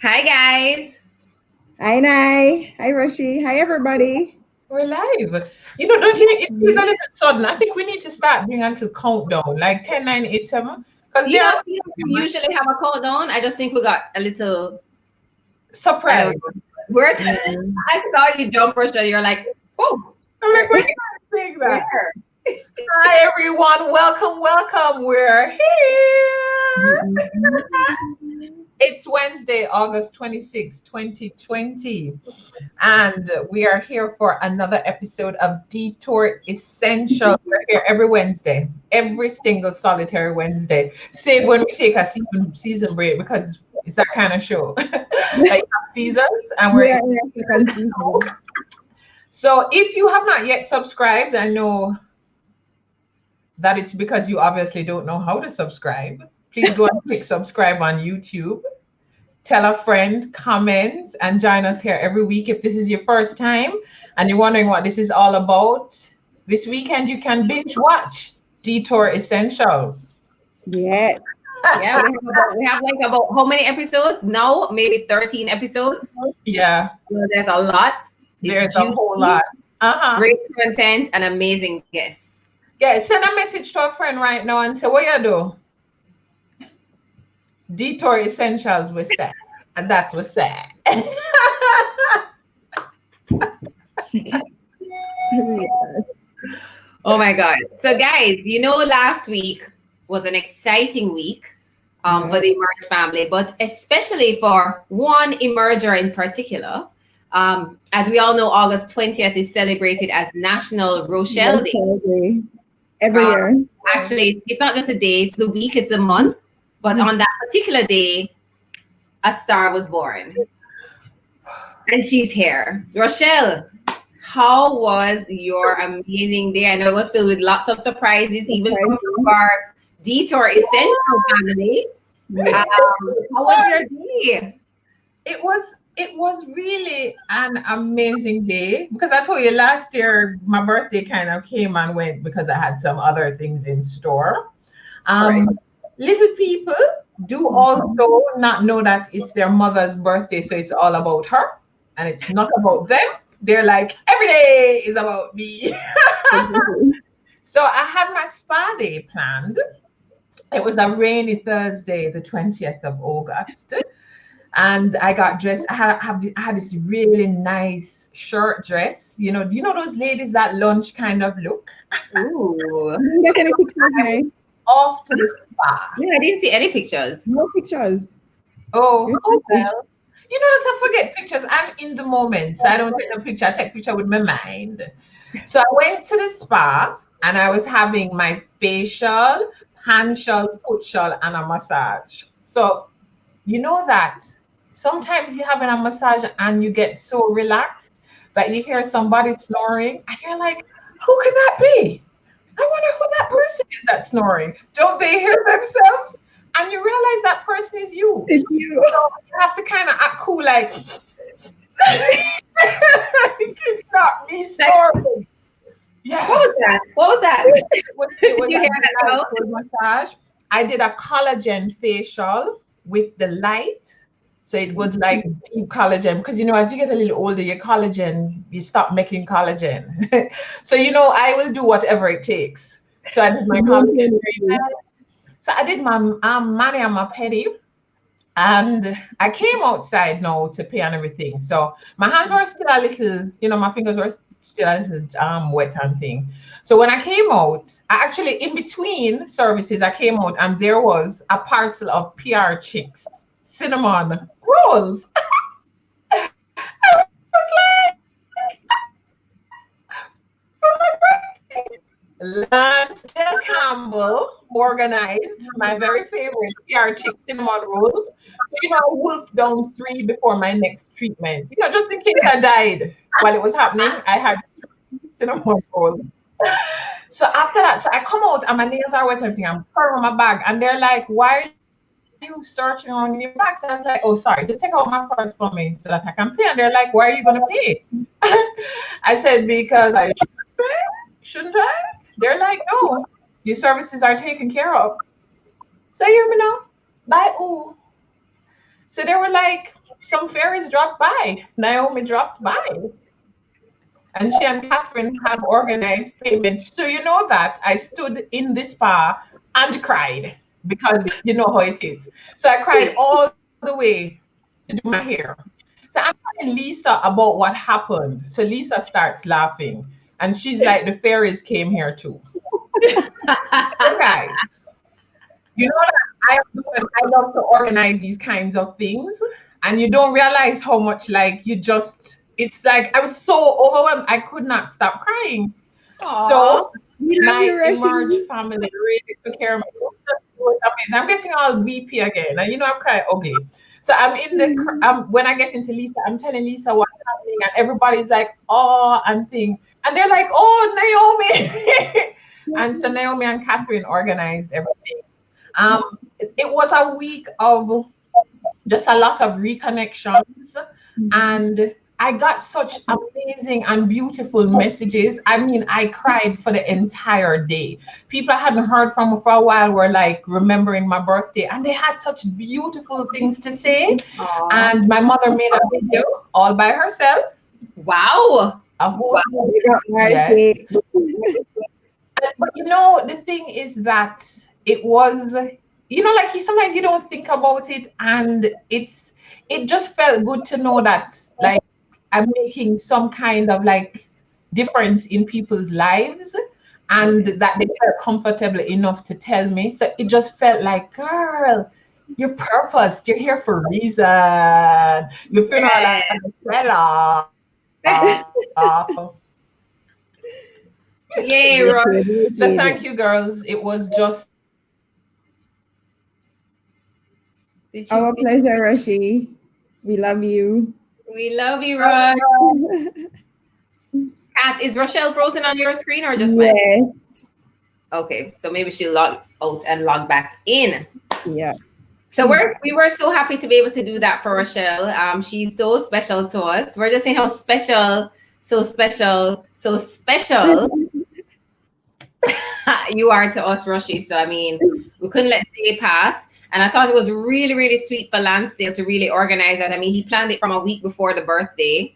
Hi, guys. Hi, Nai. Hi, Roshi. Hi, everybody. We're live. Don't you? It is a little sudden. I think we need to start doing a little countdown, like 10, 9, 8, 7. Because You there know, are you know, we usually have a countdown. I just think we got a little, I don't surprise. know. Where Yeah. I saw you jump, Rochelle. You're like, oh, I'm like, we're where? saying Where? that. Hi, everyone. Welcome, welcome. We're here. It's Wednesday, August 26, 2020. And we are here for another episode of Detour Essential. We're here every Wednesday, every single solitary Wednesday, save when we take a season break because it's that kind of show. Like seasons, and we're Yeah, you can see. so if you have not yet subscribed, I know that it's because you obviously don't know how to subscribe. Please go and click subscribe on YouTube. Tell a friend, comment, and join us here every week. If this is your first time and you're wondering what this is all about, this weekend you can binge watch Detour Essentials. Yes. Yeah, we have like about how many episodes? No, maybe 13 episodes. Yeah, So there's a lot. It's there's a juicy, whole lot. great content, and amazing guests. Yeah, send a message to a friend right now and say, what you do? Detour Essentials was said. And that was said. Oh my God. So, guys, last week was an exciting week for the Emerge family, but especially for one emerger in particular. As we all know, August 20th is celebrated as National Rochelle Day. Every year. Actually, it's not just a day, it's the week, it's a month. But on that particular day, a star was born. And she's here. Rochelle, how was your amazing day? I know it was filled with lots of surprises, even from some of our Detour Essential family. How was your day? It was really an amazing day because I told you last year my birthday kind of came and went because I had some other things in store. Right. Little people do also not know that it's their mother's birthday, so it's all about her and it's not about them. They're like, every day is about me. So I had my spa day planned. It was a rainy Thursday, the 20th of August. And I got dressed. I had this really nice shirt dress. Do you know those ladies that lunch kind of look? Ooh. Didn't get any pictures, Nai. Off to the spa. Yeah, I didn't see any pictures. No pictures. Oh, Yes, oh yes. well. That I forget pictures. I'm in the moment, so I don't take no picture. I take picture with my mind. So I went to the spa and I was having my facial, hand shell, foot shell, and a massage. So you know that sometimes you're having a massage and you get so relaxed that you hear somebody snoring and you're like, who could that be? I wonder who that person is that's snoring. Don't they hear themselves? And you realize that person is you. It's you. So you have to kind of act cool, like it's not me snoring. Yeah. What was that? What was that? It was Did you hear that, girl? a massage. I did a collagen facial with the light. So it was like deep collagen because as you get a little older, your collagen, you stop making collagen. So I will do whatever it takes. So I did my collagen treatment. So I did my mani and my pedi. And I came outside now to pay and everything. So my hands were still a little, my fingers were still a little wet and thing. So when I came out, I actually, in between services, I came out and there was a parcel of PR Chicks cinnamon rolls. I was like, for my birthday. Lansdale Campbell organized my very favorite PR Chick cinnamon rolls. I wolfed down 3 before my next treatment. Just in case I died while it was happening, I had cinnamon rolls. So after that, so I come out and my nails are wet and everything. I'm pouring my bag and they're like, why are you searching on your bag? So I was like, oh, sorry, just take out my purse for me so that I can pay. And they're like, why are you going to pay? I said, because I shouldn't pay. Shouldn't I? They're like, no, these services are taken care of. So you hear me now? Bye, ooh. So they were like, some fairies dropped by. Naomi dropped by. And she and Catherine have organized payment. So you know that I stood in the spa and cried because you know how it is. So I cried all the way to do my hair. So I'm telling Lisa about what happened. So Lisa starts laughing and she's like, the fairies came here too. So guys, you know that I love to organize these kinds of things, and you don't realize how much like it's like I was so overwhelmed I could not stop crying. Aww. So We love my you, Rashi. Emerge family really took care of me. It was amazing. I'm getting all weepy again, and you know I'm crying ugly. So I'm in the when I get into Lisa, I'm telling Lisa what's happening, and everybody's like, oh, and they're like, oh, Naomi. And so Naomi and Catherine organized everything. It was a week of just a lot of reconnections, and I got such amazing and beautiful messages. I mean, I cried for the entire day. People I hadn't heard from for a while were like remembering my birthday, and they had such beautiful things to say. Aww. And my mother made a video all by herself. Wow. A whole Yes. But you know, the thing is that it was, you know, like sometimes you don't think about it, and it just felt good to know that like I'm making some kind of like difference in people's lives, and that they felt comfortable enough to tell me. So it just felt like, girl, you're purposed. You're here for a reason. You feel like Yay, Roy. So thank you, girls. It was just Our pleasure, Rashi. We love you. We love you, Roy. Kat, is Rochelle frozen on your screen or just mine? Yes. Okay, so maybe she'll log out and log back in. Yeah. So we were so happy to be able to do that for Rochelle. She's so special to us. We're just saying how special, so special, so special you are to us, Roshi. So I mean, we couldn't let the day pass. And I thought it was really, really sweet for Lansdale to really organize that. I mean, he planned it from a week before the birthday.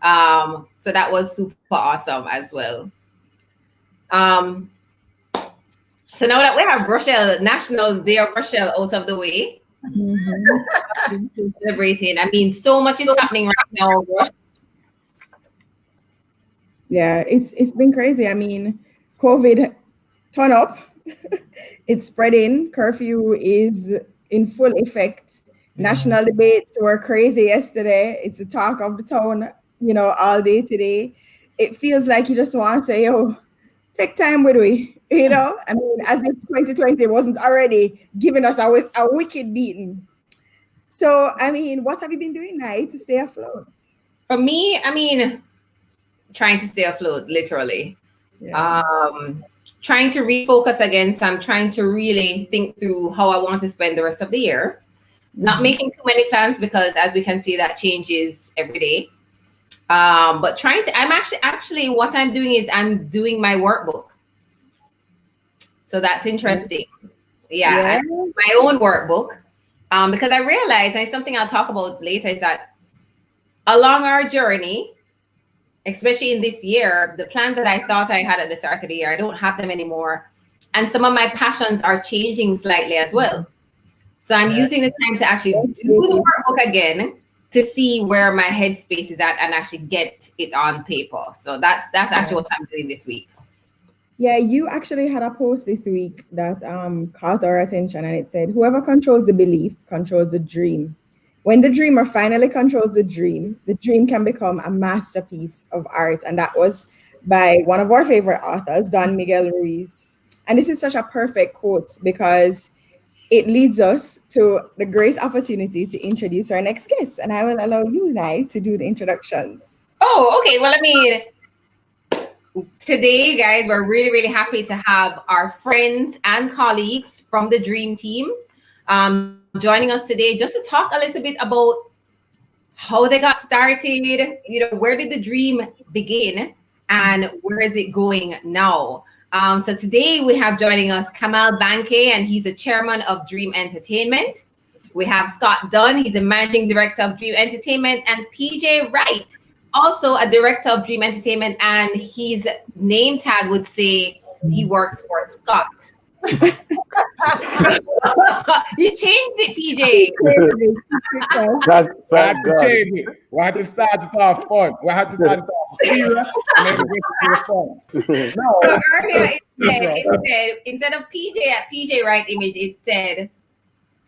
So that was super awesome as well. So now that we have Rochelle, National Day of Rochelle out of the way, celebrating. I mean, so much is happening right now. Yeah, it's been crazy. I mean, COVID turn up. It's spreading. Curfew is in full effect. National debates were crazy yesterday. It's the talk of the town, you know, all day today. It feels like you just want to say, yo, take time with we, you know? I mean, as if 2020 wasn't already giving us a wicked beating. So, I mean, what have you been doing now to stay afloat? For me, I mean, trying to stay afloat, literally. Yeah. Trying to refocus again. So I'm trying to really think through how I want to spend the rest of the year. Not making too many plans because, as we can see, that changes every day. But I'm actually what I'm doing is I'm doing my workbook. So that's interesting. Yeah. My own workbook. Because I realized, and something I'll talk about later, is that along our journey, especially in this year, the plans that I thought I had at the start of the year, I don't have them anymore. And some of my passions are changing slightly as well. So I'm using the time to actually do the workbook again to see where my headspace is at and actually get it on paper. So that's actually what I'm doing this week. Yeah, you actually had a post this week that caught our attention, and it said, whoever controls the belief controls the dream. When the dreamer finally controls the dream can become a masterpiece of art. And that was by one of our favorite authors, Don Miguel Ruiz. And this is such a perfect quote because it leads us to the great opportunity to introduce our next guest. And I will allow you, Nai, to do the introductions. Oh, okay. Well, I mean, today, guys, we're really, really happy to have our friends and colleagues from the Dream Team joining us today just to talk a little bit about how they got started, you know, where did the dream begin and where is it going now? So today we have joining us Kamal Banke, and he's the chairman of Dream Entertainment. We have Scott Dunn, he's a managing director of Dream Entertainment, and PJ Wright, also a director of Dream Entertainment, and his name tag would say he works for Scott. You changed it, PJ. We had to change it. We had to start it off fun. We had to start it off serious and then we get to the fun. So earlier it said, instead of PJ at PJ Wright image, it said,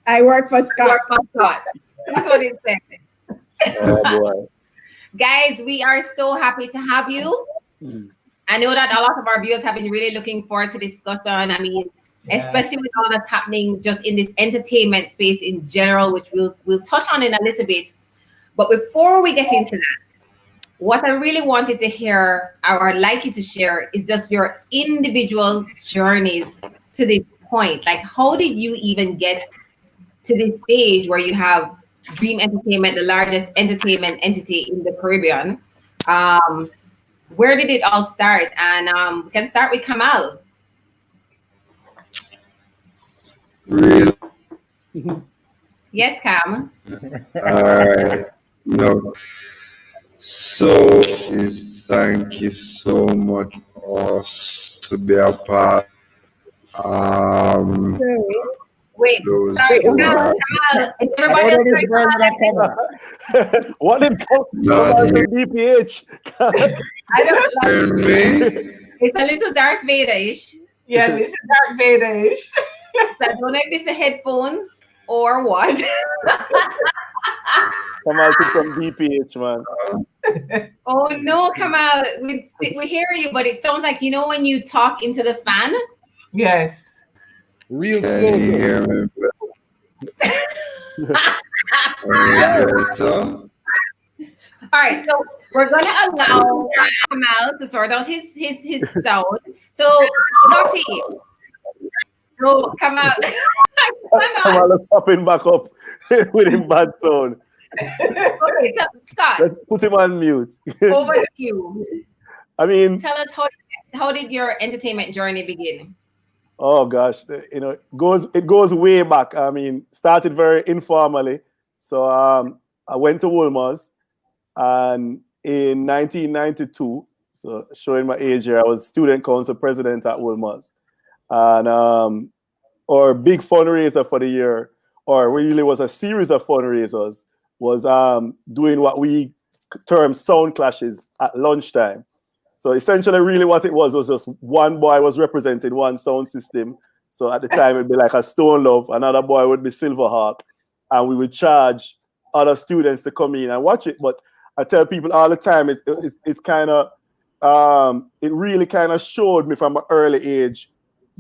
I work for Scott. work for Scott. That's what it said. Oh boy. Guys, we are so happy to have you. I know that a lot of our viewers have been really looking forward to discussion. I mean, especially with all that's happening just in this entertainment space in general, which we'll touch on in a little bit. But before we get into that, what I really wanted to hear or I'd like you to share is just your individual journeys to this point. Like, how did you even get to this stage where you have Dream Entertainment, the largest entertainment entity in the Caribbean? Where did it all start? And we can start with Kamal. Really? Yes, Cam. All right. No. So thank you so much for us to be a part. Wait, Those sorry, who Kamal. are Everybody else not here. DPH. I don't like And me. it's a little Darth Vader-ish. Yeah, this is Dark Vader-ish. So I don't know if it's the headphones or what. Come out from DPH, man. Oh no, Kamal, we hear you, but it sounds like, you know, when you talk into the fan. Yes. Real Can slow. you hear me better? All right, so we're gonna allow Kamal to sort out his sound. So Scotty, so Kamal, Come on, let's pop him back up with him bad sound. okay, so Scott, Let's put him on mute. over to you. I mean, Tell us how did your entertainment journey begin? oh gosh, you know, it goes way back. I mean, started very informally. So I went to Wolmer's, and in 1992, so showing my age here, I was student council president at Wolmer's, and our big fundraiser for the year, or really was a series of fundraisers, was doing what we term sound clashes at lunchtime. So essentially, really what it was just one boy was representing one sound system. So at the time, it'd be like a Stone Love, another boy would be Silverhawk, and we would charge other students to come in and watch it. But I tell people all the time, it's kind of, it really kind of showed me from an early age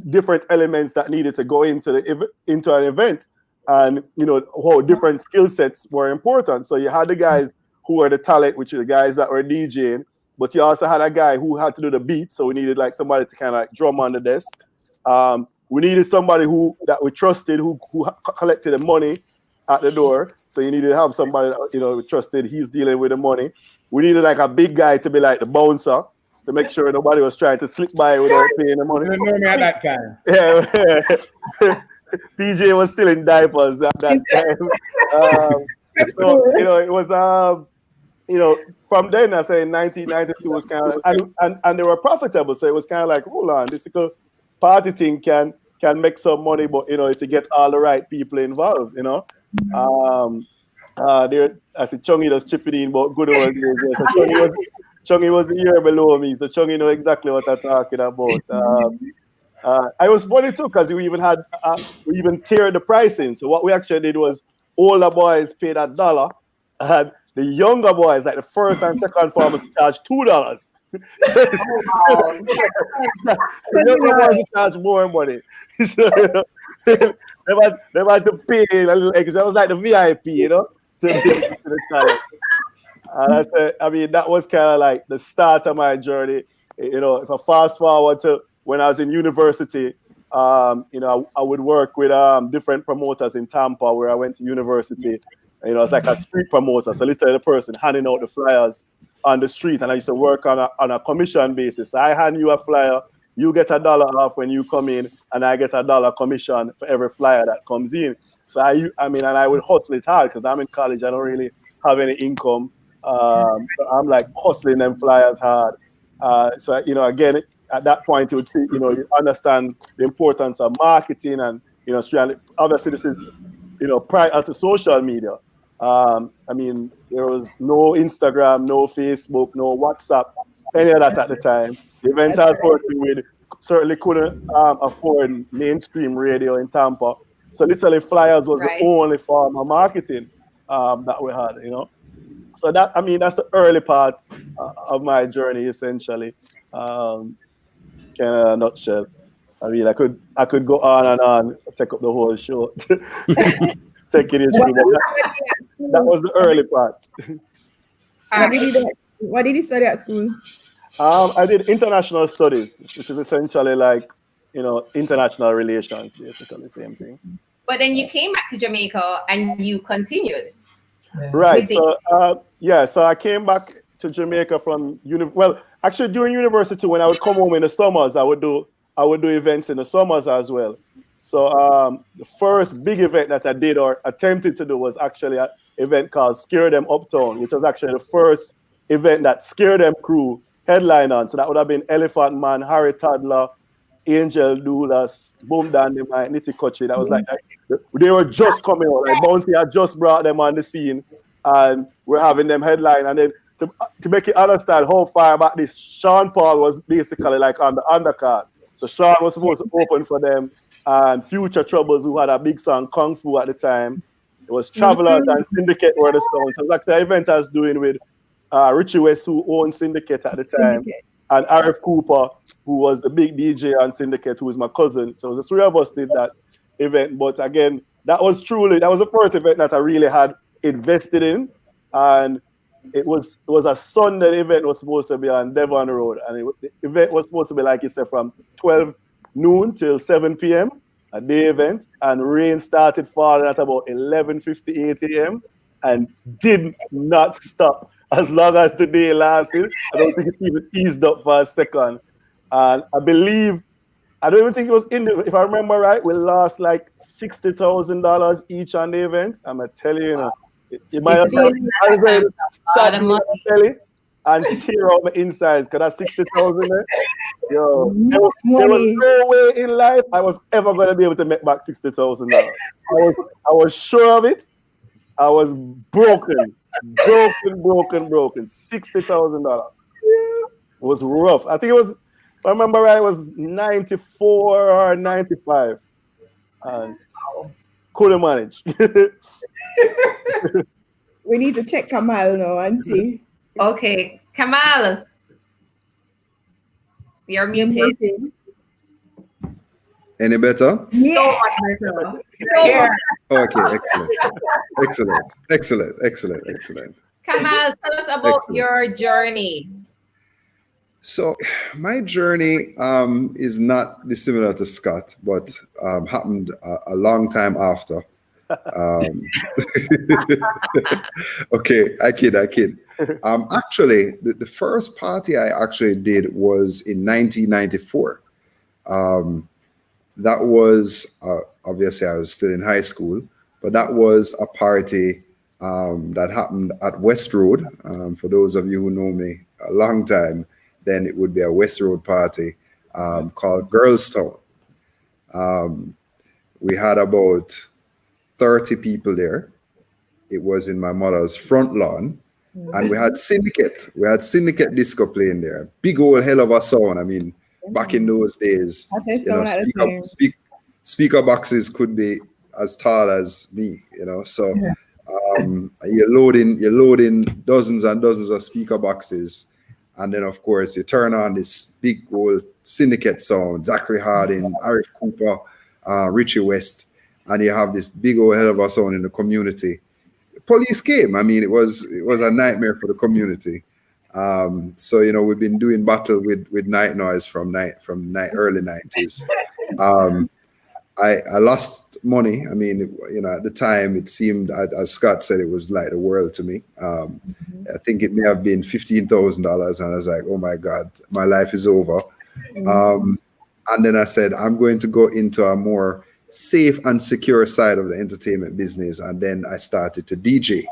different elements that needed to go into an event, and you know how different skill sets were important. So you had the guys who were the talent, which are the guys that were DJing. But you also had a guy who had to do the beat, so we needed like somebody to kind of like drum on the desk. We needed somebody that we trusted, who collected the money at the door. So you needed to have somebody that, you know, we trusted. He's dealing with the money. We needed like a big guy to be like the bouncer to make sure nobody was trying to slip by without paying the money. You didn't know me at that time. Yeah, PJ was still in diapers at that time. So you know, it was you know, from then I say in 1992 was kind of and they were profitable, so it was kind of like, hold on, this little party thing can make some money, but you know, if you get all the right people involved, you know. There, I said Chungy just chipping in about good old days. So Chungy was a year below me, so Chungy know exactly what I'm talking about. I was funny too because we even tiered the pricing. So what we actually did was older boys paid $1, and the younger boys, like the first and second form, charged $2. The younger boys charge more money. So, they had to pay a little extra. It was like the VIP, you know, to the talent. And I said, I mean, that was kind of like the start of my journey. You know, if I fast forward to when I was in university, you know, I would work with different promoters in Tampa where I went to university. You know, it's like a street promoter, so literally the person handing out the flyers on the street, and I used to work on a commission basis. So I hand you a flyer, you get $1 off when you come in, and I get $1 commission for every flyer that comes in. So and I would hustle it hard because I'm in college. I don't really have any income. So I'm like hustling them flyers hard. So, again, at that point, you would see, you understand the importance of marketing and, obviously this is, prior to social media. There was no Instagram, no Facebook, no WhatsApp, any of that at the time. The events I was working with certainly couldn't afford mainstream radio in Tampa. So literally flyers was the only form of marketing that we had, So that's the early part of my journey, essentially. Kind of a nutshell. I could go on and on, take up the whole show, taking it through. That was the early part. What did you study at school? I did international studies, which is essentially like, international relations, basically the same thing. But then you came back to Jamaica and you continued. Right. So I came back to Jamaica from actually during university, when I would come home in the summers, I would do events in the summers as well. So the first big event that I did or attempted to do was actually an event called Scare Them Uptown, which was actually the first event that Scare Them crew headlined on. So that would have been Elephant Man, Harry Toddler, Angel Dulas, Boom Dynamite, Nitty Kochi. That was like they were just coming out. Like Bounty had just brought them on the scene, and we're having them headline. And then to make you understand how far back this, Sean Paul was basically like on the undercard. So Sean was supposed to open for them, and Future Troubles, who had a big song Kung Fu at the time. It was Travelers and Syndicate were the songs. So like the event I was doing with Richie West, who owned Syndicate at the time, and Arif Cooper, who was the big DJ on Syndicate, who was my cousin. So the three of us did that event. But again, that was the first event that I really had invested in. And it was a Sunday event. It was supposed to be on Devon Road. And the event was supposed to be, like you said, from 12 noon till 7 p.m., a day event. And rain started falling at about 11:58 a.m. and did not stop. As long as the day lasted, I don't think it even eased up for a second. And I don't even think it was if I remember right, we lost like $60,000 each on the event. I'm going to tell you, it might have been belly and tear out my insides because that's $60,000. Yo, there was no way in life I was ever going to be able to make back $60,000. I was sure of it. I was broken. $60,000. It was rough. I think it was, if I remember right, it was 94 or 95. And couldn't manage. We need to check Kamal now and see. Okay, Kamal, you're muted. Any better? Yeah. So much better. Okay, excellent. Kamal, tell us about your journey. So my journey is not dissimilar to Scott, but happened a long time after. Okay, I kid. Actually, the first party I actually did was in 1994. That was, obviously I was still in high school, but that was a party that happened at West Road. For those of you who know me a long time, then it would be a West Road party called Girls Town. We had about 30 people there. It was in my mother's front lawn. And we had Syndicate. We had Syndicate disco playing there. Big old hell of a sound. I mean, back in those days, speaker boxes could be as tall as me, So you're loading dozens and dozens of speaker boxes, and then of course you turn on this big old Syndicate sound, Zachary Harding, Arif Cooper, Richie West, and you have this big old hell of a sound in the community. Police came. I mean, it was a nightmare for the community. So we've been doing battle with Night Noise from early 90s. I lost money. I mean, at the time it seemed, as Scott said, it was like the world to me. I think it may have been $15,000, and I was like, oh my God, my life is over. And then I said, I'm going to go into a more safe and secure side of the entertainment business. And then I started to DJ.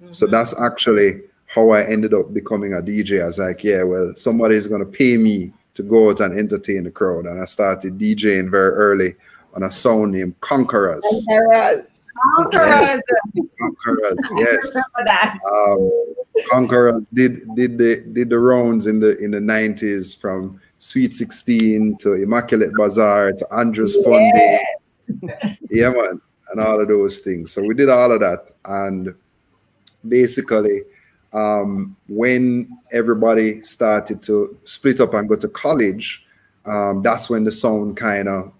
So that's actually how I ended up becoming a DJ. I was like, yeah, well, somebody's going to pay me to go out and entertain the crowd. And I started DJing very early on a sound named Conquerors. Conquerors. Conquerors, yes. Remember that. Conquerors did the rounds in the 90s, from Sweet 16 to Immaculate Bazaar to Andrews Fun Day. Yeah, man, and all of those things. So we did all of that. And basically, when everybody started to split up and go to college, that's when the sound kind of,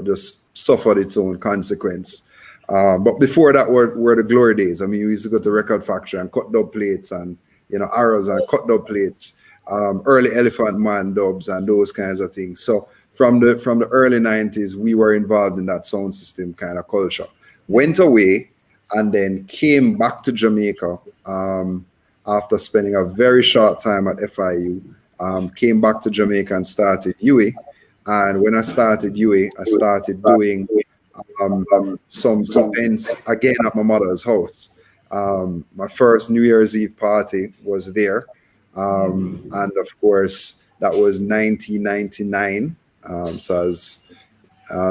just suffered its own consequence. But before that were the glory days. I mean, we used to go to Record Factory and cut dub plates and, arrows and cut dub plates, early Elephant Man dubs and those kinds of things. So from the early 90s, we were involved in that sound system kind of culture. Went away and then came back to Jamaica after spending a very short time at FIU. Came back to Jamaica and started UWI. And when I started UWI, I started doing some events again at my mother's house. My first New Year's Eve party was there. And of course, that was 1999. So I was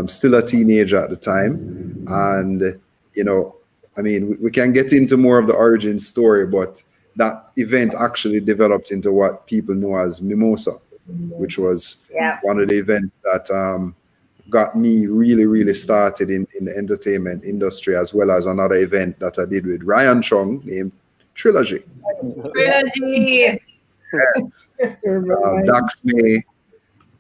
still a teenager at the time. And, I mean, we can get into more of the origin story, but that event actually developed into what people know as Mimosa, which was one of the events that got me really, really started in the entertainment industry, as well as another event that I did with Ryan Chung named Trilogy. Trilogy. Yes.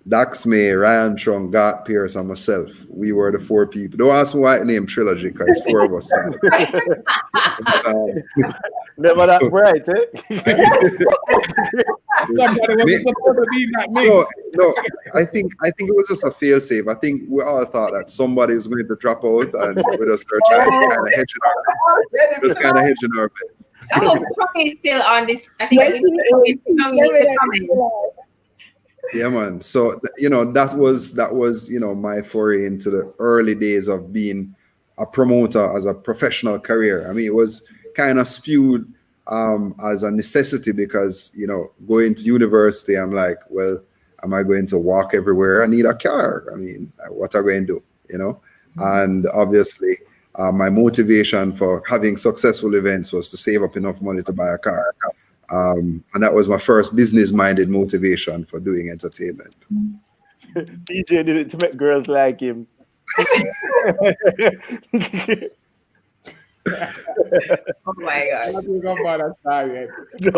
Dax May, Ryan Chung, Gart Pierce, and myself. We were the four people. Don't ask me why I named Trilogy, because it's four of us. Never that bright, eh? Somebody was supposed to be in that mix. No, I think it was just a fail safe. I think we all thought that somebody was going to drop out, and we just were trying to kind of hedge our bets. I hope Tommy is still on this. I think yeah, man. So that was my foray into the early days of being a promoter as a professional career. I mean, it was kind of spewed as a necessity because going to university, I'm like, well, am I going to walk everywhere? I need a car. I mean, what am I going to do? And obviously, my motivation for having successful events was to save up enough money to buy a car. And that was my first business-minded motivation for doing entertainment. DJ did it to make girls like him. Oh my God. No.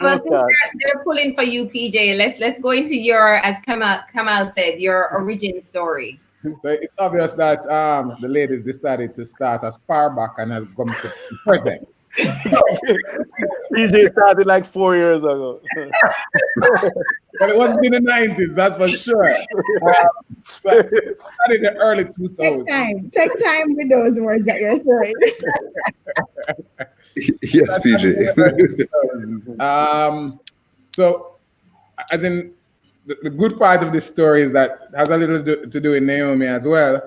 They're pulling for you, PJ. Let's go into your, as Kamal said, your origin story. So it's obvious that the ladies decided to start as far back and has come to present. PJ started like 4 years ago. But it wasn't in the 90s, that's for sure. So it started in the early 2000s. Take time with those words that you're throwing. Yes, PJ. So, as in, the good part of this story is that it has a little to do with Naomi as well,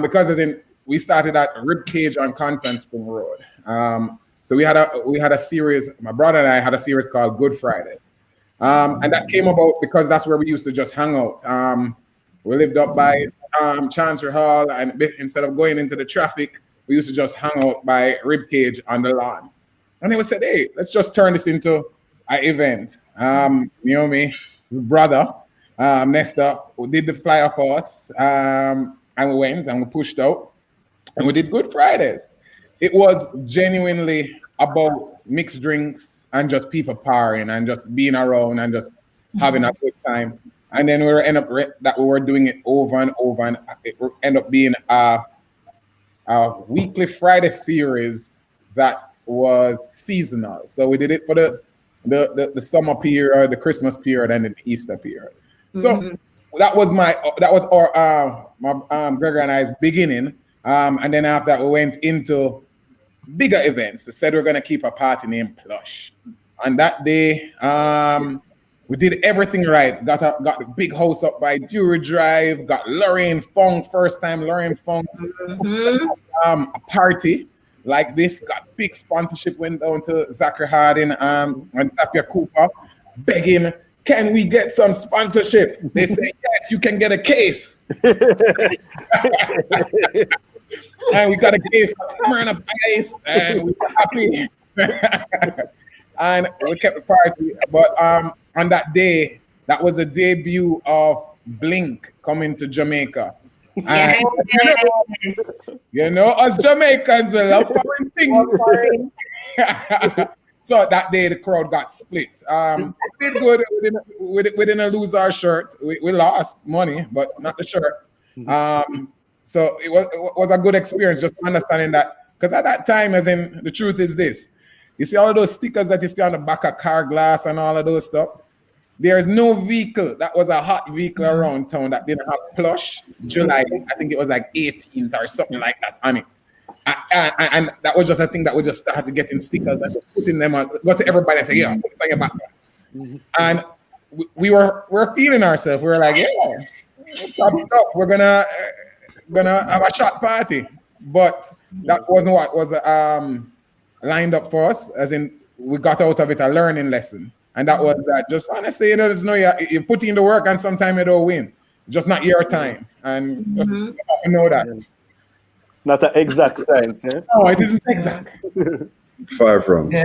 because as in we started at Ribcage on Constant Spring Road. So we had a series. My brother and I had a series called Good Fridays, and that came about because that's where we used to just hang out. We lived up by Chancery Hall, and instead of going into the traffic, we used to just hang out by Ribcage on the lawn. And they would say, "Hey, let's just turn this into an event." Naomi, brother, Nesta, who did the flyer for us, and we went and we pushed out, and we did Good Fridays. It was genuinely about mixed drinks and just people partying and just being around and just having a good time. And then we were doing it over and over, and it ended up being a weekly Friday series that was seasonal. So we did it for the summer period, the Christmas period, and the Easter period. So that was our Gregor and I's beginning. And then after that, we went into bigger events. We said we're going to keep a party named Plush. On that day, We did everything right. Got the big house up by Dewey Drive. Got Lorraine Fong, first time Lorraine Fong. A party like this. Got big sponsorship. Went down to Zachary Harding and Safia Cooper, begging, "Can we get some sponsorship?" They say, "Yes, you can get a case." And we got a case of Smirnoff Ice, and we were happy. And we kept the party. But on that day, that was the debut of Blink coming to Jamaica. And Yes. you know, us Jamaicans, we love foreign things. So that day, the crowd got split. We did good. We didn't lose our shirt. We lost money, but not the shirt. So it was a good experience, just understanding that. Because at that time, as in, the truth is this. You see all of those stickers that you see on the back of car glass and all of those stuff? There's no vehicle that was a hot vehicle around town that didn't have plush July. I think it was like 18th or something like that on it. And that was just a thing that we just started getting stickers and putting them on. Go to everybody and say, "Yeah, put it on your back." And we were feeling ourselves. We were like, "Yeah, top stuff. We're gonna have a shot party." But that wasn't what was lined up for us. As in, we got out of it a learning lesson. And that was that. Just honestly, you know, there's no, you put in the work and sometimes you don't win. Just not your time. And just know that. It's not an exact science, eh? No, it isn't exact. Far from. Yeah.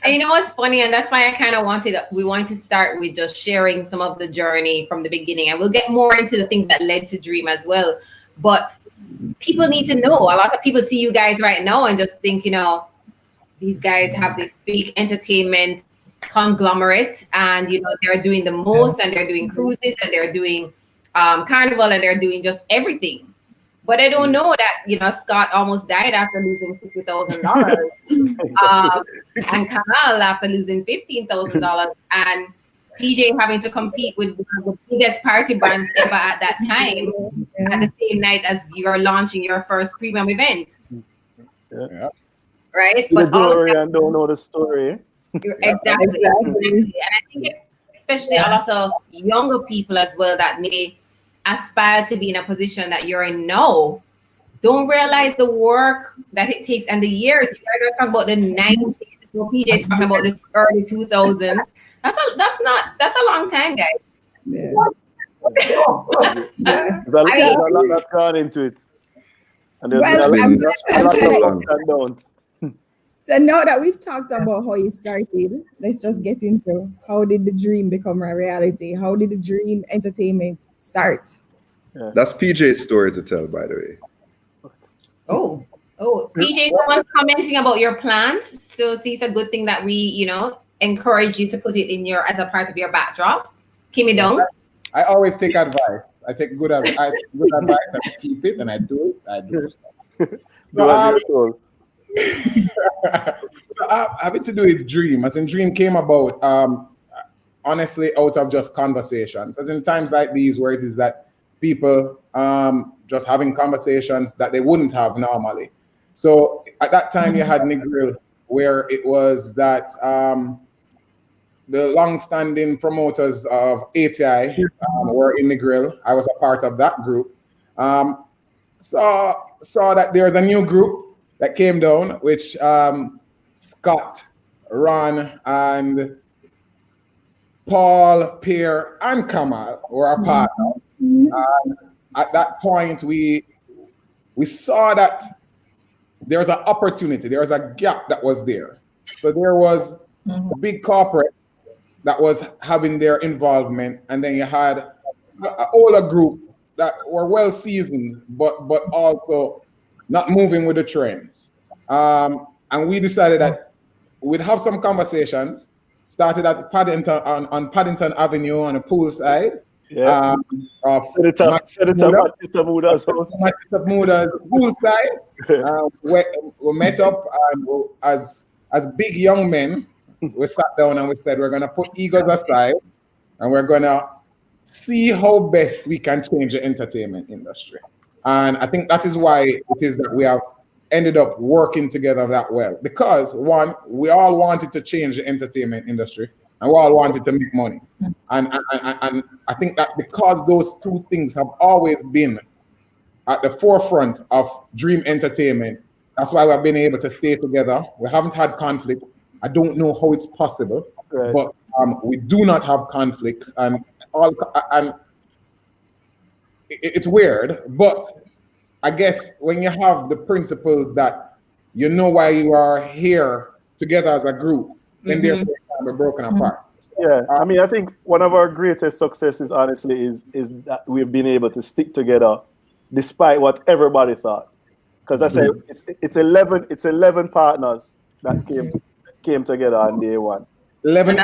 And you know what's funny, and that's why I kind of we wanted to start with just sharing some of the journey from the beginning, and we'll get more into the things that led to Dream as well. But people need to know. A lot of people see you guys right now and just think, you know, these guys have this big entertainment conglomerate, and you know they're doing the most, and they're doing cruises, and they're doing carnival, and they're doing just everything. But I don't know that, you know, Scott almost died after losing $60,000, and Kamal after losing $15,000, and PJ having to compete with one of the biggest party brands ever at that time, at the same night as you're launching your first premium event. Yeah. Right? The glory and don't know the story. Exactly. And I think especially a lot of younger people as well that may aspire to be in a position that you're in now don't realize the work that it takes and the years. You guys are talking about the 90s, PJ talking about the early 2000s. That's a long time, guys. Yeah. There's a lot that's gone into it. And there's Well, been a lot I'm- of ups and downs. So now that we've talked about how you started, let's just get into how did the dream become a reality? How did the Dream Entertainment start? That's PJ's story to tell, by the way. Oh, PJ, someone's commenting about your plans. So see, it's a good thing that we, you know, encourage you to put it in your as a part of your backdrop. Kimmy Dong. I always take advice. I take good advice. I keep it and I do it. I do stuff. So having to do with Dream, as in Dream came about honestly out of just conversations. As in times like these where it is that people just having conversations that they wouldn't have normally. So at that time you had Negril, where it was that the long-standing promoters of ATI were in Negril. I was a part of that group. Saw that there was a new group that came down, which Scott, Ron, and Paul, Pierre, and Kamal were a part of. At that point, we saw that there was an opportunity, there was a gap that was there. So there was a big corporate that was having their involvement, and then you had an older group that were well seasoned, but also not moving with the trends. And we decided that we'd have some conversations, started at Paddington on Paddington Avenue on the pool side. Yeah. Senator Muda's house. Senator Muda's pool side. We met up as big young men. We sat down and we said, we're going to put egos aside and we're going to see how best we can change the entertainment industry. And I think that is why it is that we have ended up working together that well, because one, we all wanted to change the entertainment industry and we all wanted to make money. And I think that because those two things have always been at the forefront of Dream Entertainment, that's why we've been able to stay together. We haven't had conflict. I don't know how it's possible, Right. but we do not have conflicts, and it's weird, but I guess when you have the principles that you know why you are here together as a group, then they're broken apart. Yeah, I mean, I think one of our greatest successes, honestly, is that we've been able to stick together despite what everybody thought. Because I say it's 11 partners that came together on day one. 11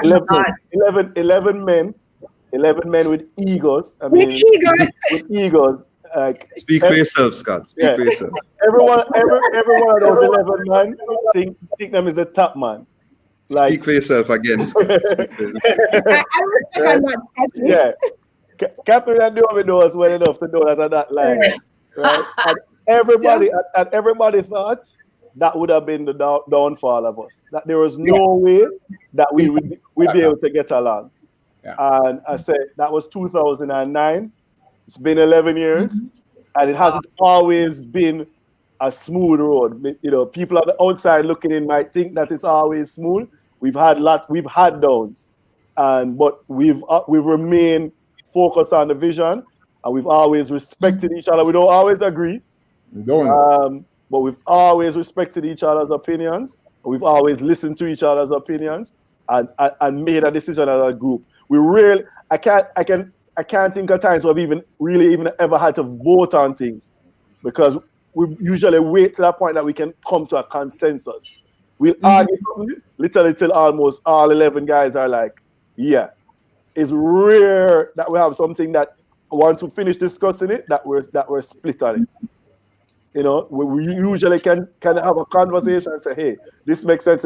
men with egos. I mean, with egos. Like, Speak for yourself, Scott. Speak for yourself. Every one of those 11 men think them is the top man. Like, Speak for yourself again. Scott. Speak for yourself. Yeah. Catherine and Naomi knows well enough to know that I'm not lying. Right? And everybody thought that would have been the downfall of us. That there was no way that we'd be able to get along. Yeah. And I said that was 2009. It's been 11 years, and it hasn't always been a smooth road. You know, people on the outside looking in might think that it's always smooth. We've had downs, but we've remained focused on the vision, and we've always respected each other. We don't always agree, but we've always respected each other's opinions. We've always listened to each other's opinions and made a decision as a group. We really, I can't think of times where we've even ever had to vote on things, because we usually wait to that point that we can come to a consensus. We'll argue something literally till almost all 11 guys are like, yeah. It's rare that we have something that once we finish discussing it, that we're split on it. You know, we usually can have a conversation and say, hey, this makes sense,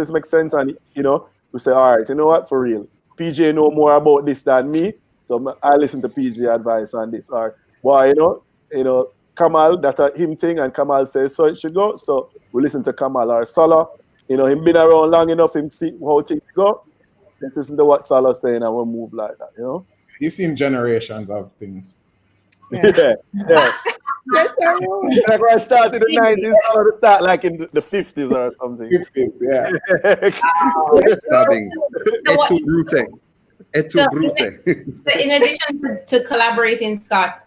and you know, we say, all right, you know what, for real, PJ know more about this than me, so I listen to PJ advice on this. Or, well, you know, Kamal, that's a him thing, and Kamal says so it should go, so we listen to Kamal. Or Salah, you know, him been around long enough, him see how things go. Let's listen to what Salah's saying and we'll move like that, you know? You've seen generations of things. Yeah. Like when I started in the 90s, I would start like in the 50s or something. 50s, yeah. Stabbing. So in addition to collaborating, Scott,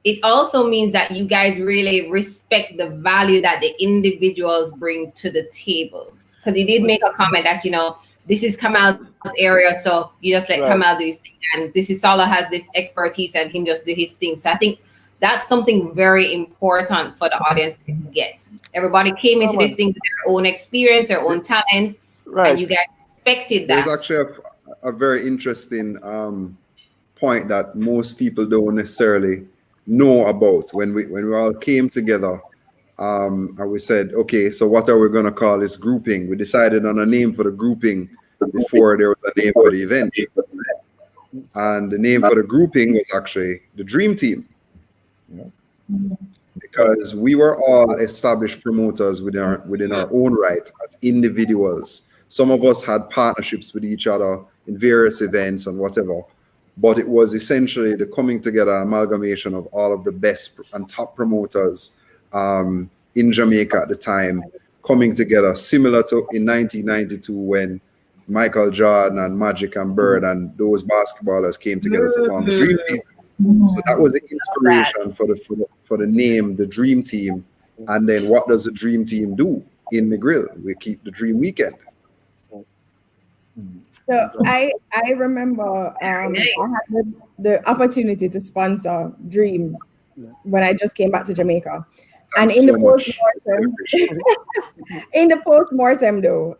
it also means that you guys really respect the value that the individuals bring to the table. Because you did make a comment that, you know, this is Kamal's area, so you just let Kamal do his thing, and this is Salah has this expertise and him just do his thing. So I think that's something very important for the audience to get. Everybody came into this thing with their own experience, their own talent, and you guys respected that. There's actually a very interesting point that most people don't necessarily know about. When we all came together, and we said, okay, so what are we going to call this grouping? We decided on a name for the grouping before there was a name for the event. And the name for the grouping was actually the Dream Team. Because we were all established promoters within our own right as individuals. Some of us had partnerships with each other in various events and whatever. But it was essentially the coming together amalgamation of all of the best and top promoters in Jamaica at the time, coming together, similar to in 1992 when Michael Jordan and Magic and Bird and those basketballers came together to form the Dream Team. So that was the inspiration for the name, the Dream Team. And then what does the Dream Team do in the grill? We keep the Dream Weekend. So I remember I had the opportunity to sponsor Dream when I just came back to Jamaica. And in the post-mortem, though,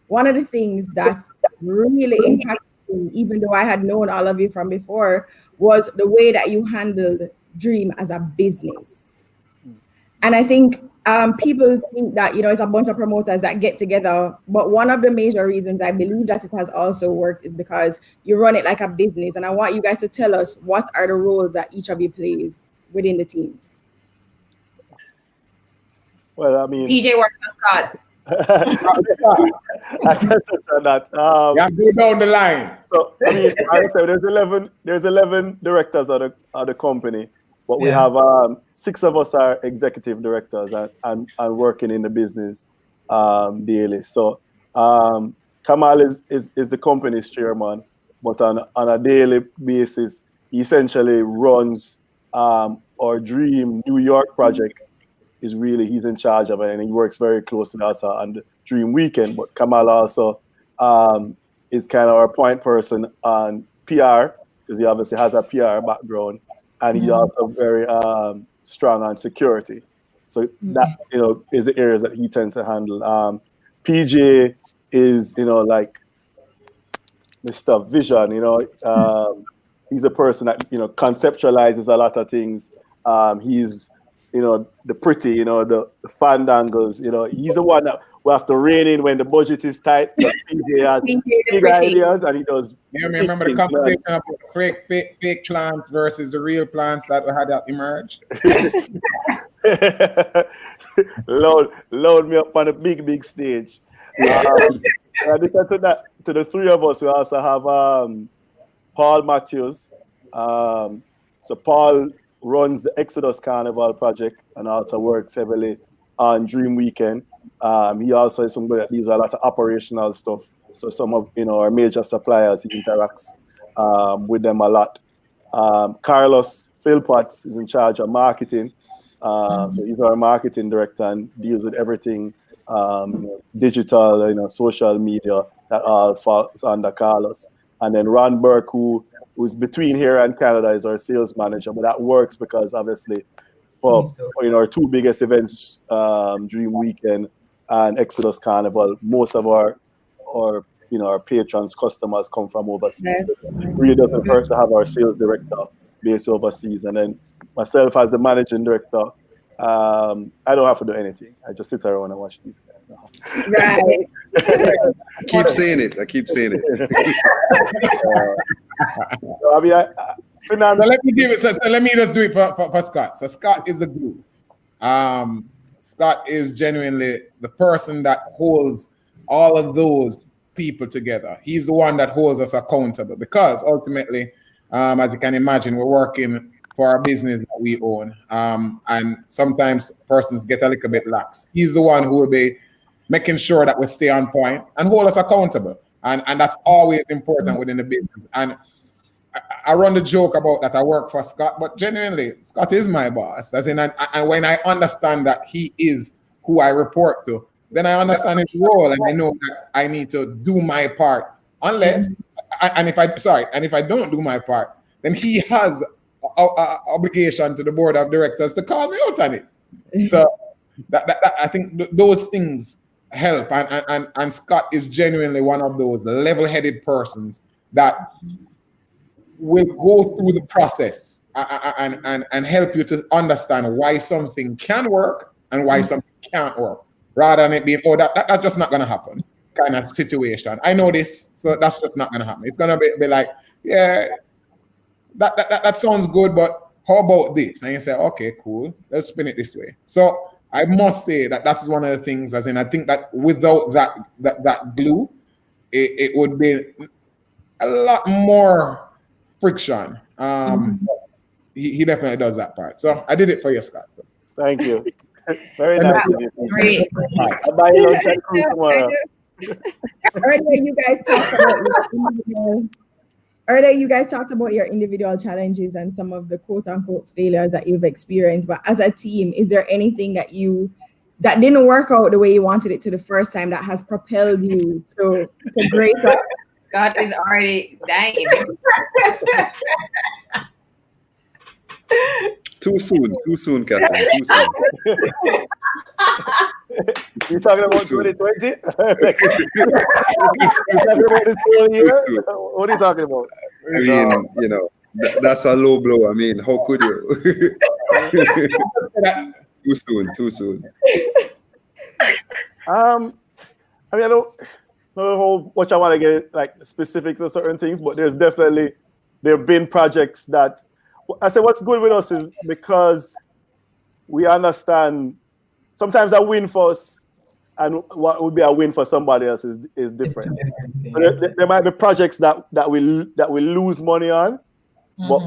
one of the things that really impacted me, even though I had known all of you from before, was the way that you handled Dream as a business. And I think people think that, you know, it's a bunch of promoters that get together, but one of the major reasons I believe that it has also worked is because you run it like a business. And I want you guys to tell us what are the roles that each of you plays within the team. Well, I mean, PJ works for Scott. I can touch on that. Yeah, go down the line. So I mean, like I said, there's 11 directors of the company, but we Yeah. have 6 of us are executive directors and working in the business daily. So Kamal is the company's chairman, but on a daily basis, he essentially runs our Dream New York project. He's in charge of it, and he works very closely also on the Dream Weekend. But Kamal also is kind of our point person on PR, because he obviously has a PR background, and he's also very strong on security. So that is the areas that he tends to handle. PJ is like Mr. Vision. He's a person that conceptualizes a lot of things. He's the pretty, the fandangles. He's the one that we have to rein in when the budget is tight. PJ has big ideas, and he does. Yeah, I remember the conversation about fake plants versus the real plants that we had that emerge. Load me up on a big stage. To the 3 of us, we also have Paul Matthews. So Paul runs the Exodus Carnival project and also works heavily on Dream Weekend. He also is somebody that leaves a lot of operational stuff. So some of our major suppliers, he interacts with them a lot. Carlos Philpotts is in charge of marketing. So he's our marketing director and deals with everything digital, social media, that all falls under Carlos. And then Ron Burke, who's between here and Canada, is our sales manager. But that works because obviously for our 2 biggest events, Dream Weekend and Exodus Carnival, most of our patrons, customers come from overseas. Yes. So it really doesn't hurt to have our sales director based overseas. And then myself as the managing director, I don't have to do anything. I just sit around and watch these guys now. Right. I keep saying it. So, I mean, So let me give it. So let me just do it for Scott. So Scott is the glue. Scott is genuinely the person that holds all of those people together. He's the one that holds us accountable, because ultimately, as you can imagine, we're working for our business that we own, and sometimes persons get a little bit lax. He's the one who will be making sure that we stay on point and hold us accountable, and that's always important within the business. And I run the joke about that I work for Scott, but genuinely, Scott is my boss. As in, and when I understand that he is who I report to, then I understand his role, and I know that I need to do my part. Unless, and if I don't do my part, then he has an obligation to the board of directors to call me out on it. So that I think those things help, and Scott is genuinely one of those level-headed persons that will go through the process and help you to understand why something can work and why something can't work, rather than it being, that's just not going to happen kind of situation. I know this, so that's just not going to happen. It's going to be like, yeah, that sounds good, but how about this? And you say, okay, cool, let's spin it this way. So I must say that that's one of the things, as in, I think that without that glue, it would be a lot more friction. He definitely does that part. So I did it for you, Scott. So. Thank you. Very nice. Great. I'll buy you lunch at Cruise tomorrow. Earlier, you guys talked about your individual challenges and some of the quote-unquote failures that you've experienced. But as a team, is there anything that didn't work out the way you wanted it to the first time that has propelled you to greater? Scott is already dying. Too soon, Catherine. Too soon. You talking about 2020? You talking about this whole year? What are you talking about? I mean, that's a low blow. I mean, how could you? Too soon. I mean, I don't know what I want to get like specifics of certain things, but there have been projects that I say what's good with us is because we understand sometimes a win for us and what would be a win for somebody else is different. So there might be projects that we lose money on, but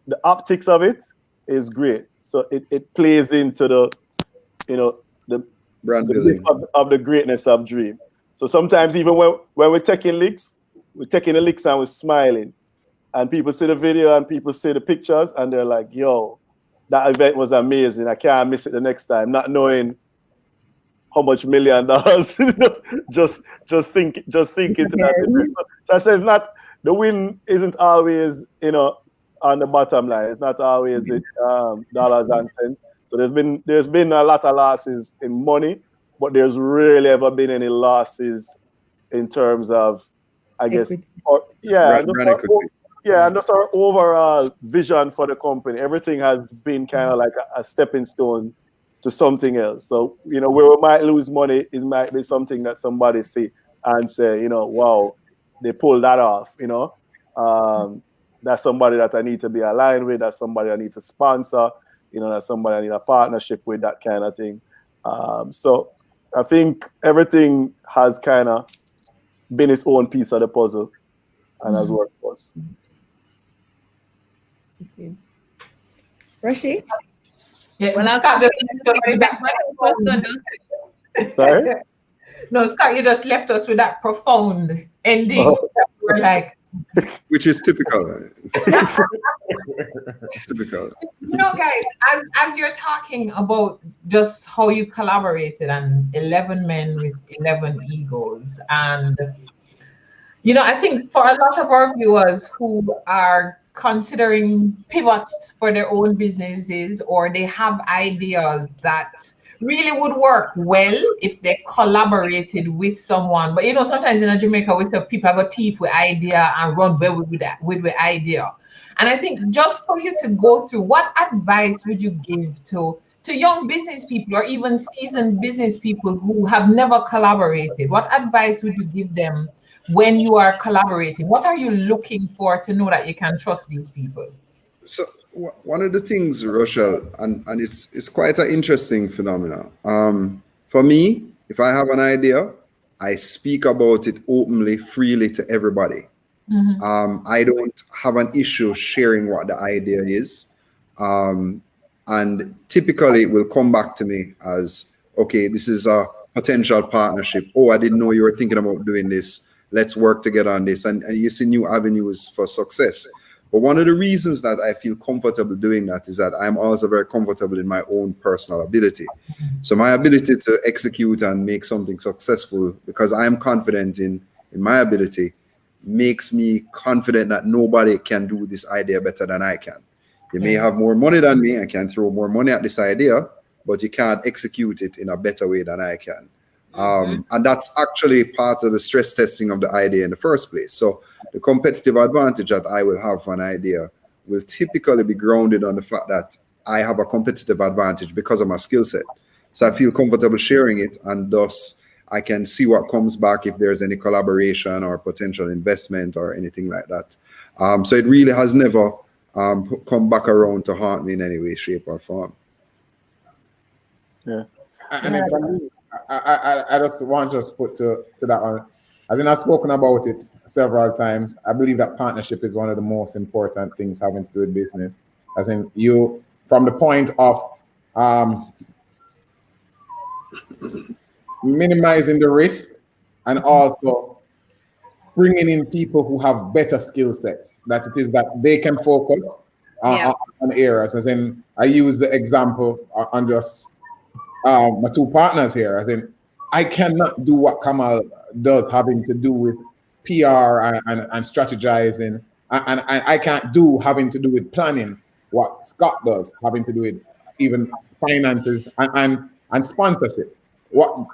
the optics of it is great. So it plays into the the brand the building of the greatness of Dream. So sometimes even when we're taking licks, we're taking the licks and we're smiling, and people see the video and people see the pictures and they're like, "Yo, that event was amazing. I can't miss it the next time." Not knowing how much $1 million just sink into that. So I say it's not, the win isn't always on the bottom line. It's not always dollars and cents. So there's been a lot of losses in money, but there's rarely ever been any losses in terms of, I guess, and just our overall vision for the company. Everything has been kind of like a stepping stone to something else. So, where we might lose money, it might be something that somebody see and say, wow, they pulled that off, that's somebody that I need to be aligned with, that's somebody I need to sponsor, that's somebody I need a partnership with, that kind of thing. So I think everything has kind of been its own piece of the puzzle and has worked for us. Rashi? Yeah, Well, Scott Sorry? No, Scott, you just left us with that profound ending. That we're like, which is typical. Typical. Guys, as you're talking about just how you collaborated and 11 men with 11 egos, and I think for a lot of our viewers who are considering pivots for their own businesses, or they have ideas that really would work well if they collaborated with someone. But sometimes in Jamaica we say people got teeth with idea and run well with the idea. And I think just for you to go through, what advice would you give to young business people or even seasoned business people who have never collaborated? What advice would you give them when you are collaborating? What are you looking for to know that you can trust these people? So one of the things, Rochelle, and it's quite an interesting phenomenon. For me, if I have an idea, I speak about it openly, freely to everybody. I don't have an issue sharing what the idea is. And typically it will come back to me as, okay, this is a potential partnership. Oh, I didn't know you were thinking about doing this. Let's work together on this. And you see new avenues for success. But one of the reasons that I feel comfortable doing that is that I'm also very comfortable in my own personal ability. So my ability to execute and make something successful, because I'm confident in my ability, makes me confident that nobody can do this idea better than I can. You may have more money than me, I can throw more money at this idea, but you can't execute it in a better way than I can. And that's actually part of the stress testing of the idea in the first place. So the competitive advantage that I will have for an idea will typically be grounded on the fact that I have a competitive advantage because of my skill set. So I feel comfortable sharing it, and thus I can see what comes back if there's any collaboration or potential investment or anything like that. So it really has never come back around to haunt me in any way, shape, or form. Yeah. I just want to put to that one. I think I've spoken about it several times. I believe that partnership is one of the most important things having to do with business. As in, you, from the point of minimizing the risk and also bringing in people who have better skill sets, that it is that they can focus on areas. As in, I use the example on just my two partners here, as in, I cannot do what Kamal does having to do with PR and strategizing, and I can't do having to do with planning what Scott does having to do with even finances and sponsorship. What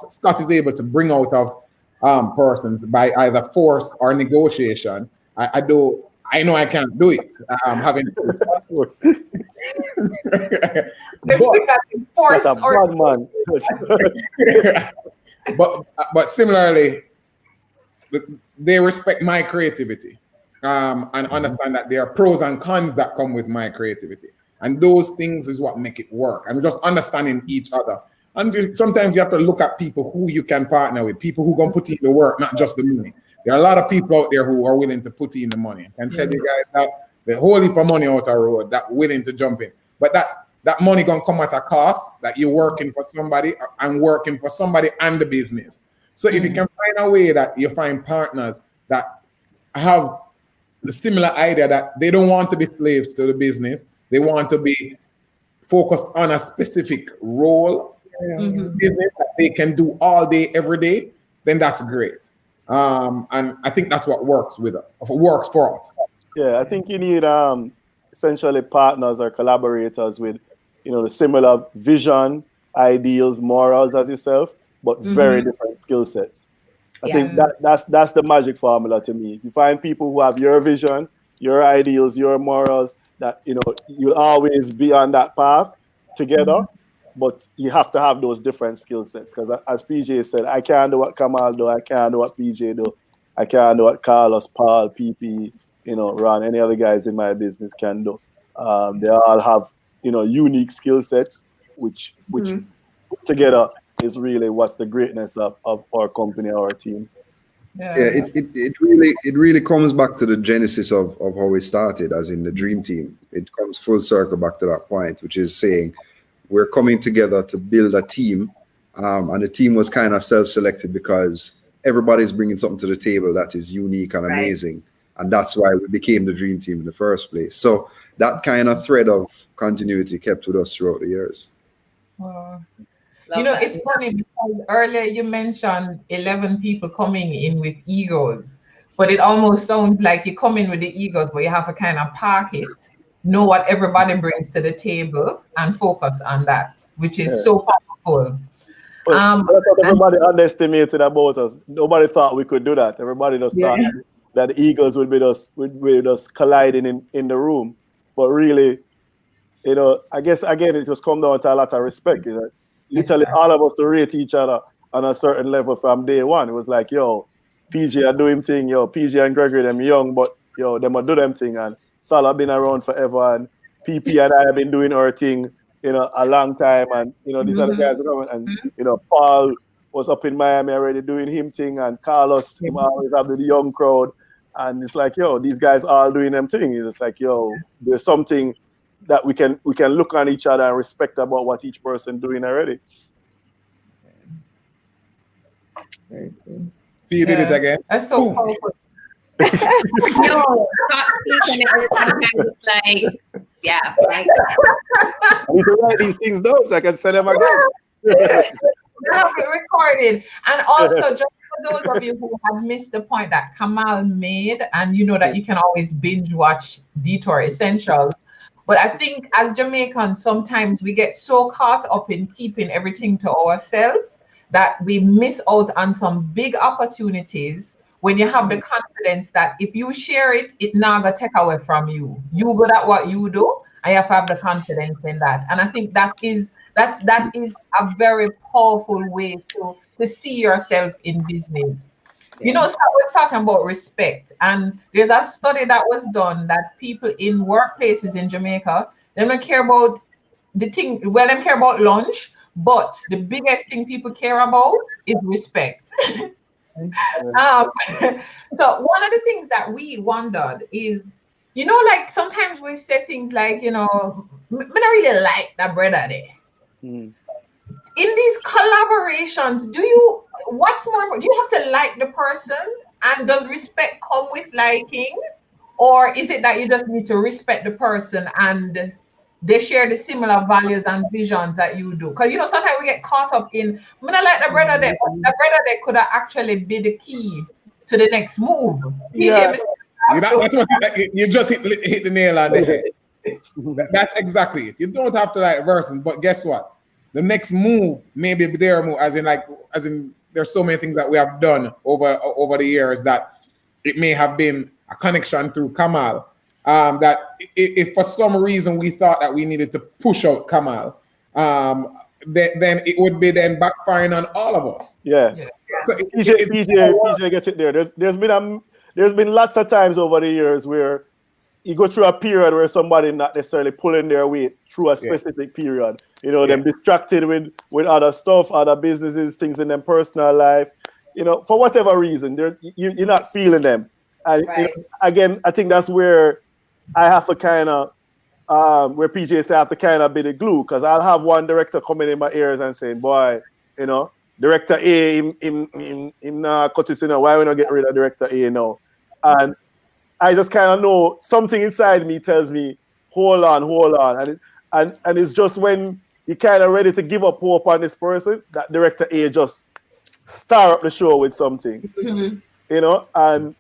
Scott is able to bring out of persons by either force or negotiation, I know I can't do it. Having force. But similarly, they respect my creativity and understand that there are pros and cons that come with my creativity, and those things is what make it work. And just understanding each other And sometimes you have to look at people who you can partner with, people who going to put in the work, not just the money. There are a lot of people out there who are willing to put in the money. I can tell you guys that the whole heap of money out the road that willing to jump in. But that money going to come at a cost, that you're working for somebody and working for somebody and the business. So if you can find a way that you find partners that have the similar idea that they don't want to be slaves to the business, they want to be focused on a specific role in the business that they can do all day, every day, then that's great. And I think that's what works with us, works for us. Yeah, I think you need essentially partners or collaborators with, the similar vision, ideals, morals as yourself, but very different skill sets. I think that's the magic formula to me. If you find people who have your vision, your ideals, your morals, that you'll always be on that path together, but you have to have those different skill sets. Because as PJ said, I can't do what Kamal do, I can't do what PJ do, I can't do what Carlos, Paul, PP, Ron, any other guys in my business can do. They all have unique skill sets, which together is really what's the greatness of our company, our team. It really comes back to the genesis of how we started, as in the dream team. It comes full circle back to that point, which is saying we're coming together to build a team, and the team was kind of self-selected because everybody's bringing something to the table that is unique and amazing, and that's why we became the dream team in the first place. So that kind of thread of continuity kept with us throughout the years. It's funny because earlier you mentioned 11 people coming in with egos, but it almost sounds like you come in with the egos, but you have to kind of park it, know what everybody brings to the table, and focus on that, which is so powerful. I thought everybody underestimated about us. Nobody thought we could do that. Everybody just thought that the egos would be just colliding in the room. But really, I guess again it just comes down to a lot of respect. Literally all of us to rate each other on a certain level from day one. It was like, yo, PJ are doing thing, PJ and Gregory, them young, but them will do them thing. And Salah been around forever, and PP and I have been doing our thing, a long time. And these other guys are coming, and Paul was up in Miami already doing him thing, and Carlos him always have the young crowd. And it's like, these guys all doing them thing. It's like, there's something that we can look on each other and respect about what each person doing already. Very cool. See, you did it again. That's so powerful. No, stop speaking every time. It's like, right. I need to write these things down so I can send them again. Have it recorded. And also, just for those of you who have missed the point that Kamal made, and that you can always binge watch Detour Essentials. But I think as Jamaicans, sometimes we get so caught up in keeping everything to ourselves that we miss out on some big opportunities when you have the confidence that if you share it, it not gonna take away from you. You good at what you do, and you have to have the confidence in that. And I think that is a very powerful way to see yourself in business. So I was talking about respect, and there's a study that was done that people in workplaces in Jamaica, they don't care about the thing, well, they care about lunch, but the biggest thing people care about is respect. So one of the things that we wondered is, like sometimes we say things like, I don't really like that brother there. In these collaborations, do you have to like the person, and does respect come with liking, or is it that you just need to respect the person and they share the similar values and visions that you do? Because sometimes we get caught up in, I don't like the brother there, but the brother there could have actually be the key to the next move. That's what you just hit the nail on the head. That's exactly it. You don't have to like a person, but guess what? The next move may be their move, as in there's so many things that we have done over the years that it may have been a connection through Kamal. That if for some reason we thought that we needed to push out Kamal, then it would be then backfiring on all of us. Yeah. So PJ gets it there. There's been lots of times over the years where you go through a period where somebody not necessarily pulling their weight through a specific period. You know, them distracted with other stuff, other businesses, things in their personal life. You know, for whatever reason, you're not feeling them. And you know, again, I think that's where I have to kind of, where PJ say I have to kind of be the glue, because I'll have one director coming in my ears and saying, boy, you know, Director A, him cut this, you know, why we not get rid of Director A now? And I just kind of know something inside me tells me, hold on. And it's just when you're kind of ready to give up hope on this person, that Director A just star up the show with something, you know, and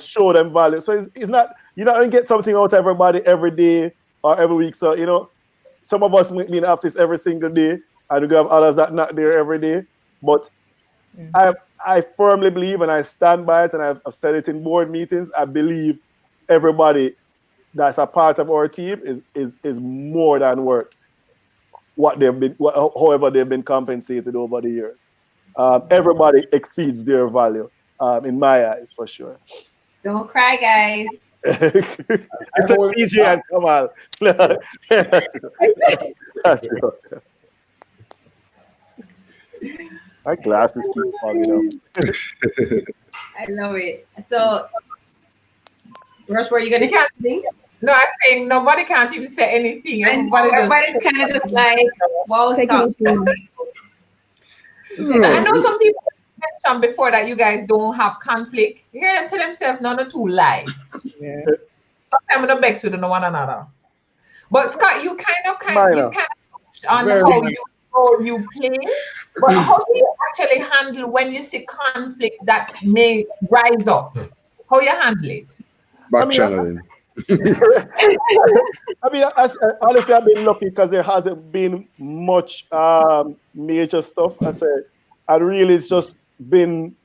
show them value. So it's not, you're not going to get something out of everybody every day or every week. So, you know, some of us meet me in the office every single day, and we have others that not there every day. But I firmly believe, and I stand by it, and I've said it in board meetings, I believe everybody that's a part of our team is more than worth what they've been, however they've been compensated over the years. Everybody exceeds their value, in my eyes, for sure. Don't cry, guys. It's a PJ and Kamal. My glasses keep fogging up. I love it. So, Rush, were you going to say something? No, I'm saying nobody can't even say anything. Everybody's kind of just like, wow, stop. I know some people mentioned before that you guys don't have conflict. You hear them to themselves, none or two lie. Yeah. Sometimes the vex with one another. But Scott, you kind of touched on how you play. But how do you actually handle when you see conflict that may rise up? How you handle it? Back channeling. I mean, honestly, I've been lucky because there hasn't been much major stuff. I said, and really, it's just been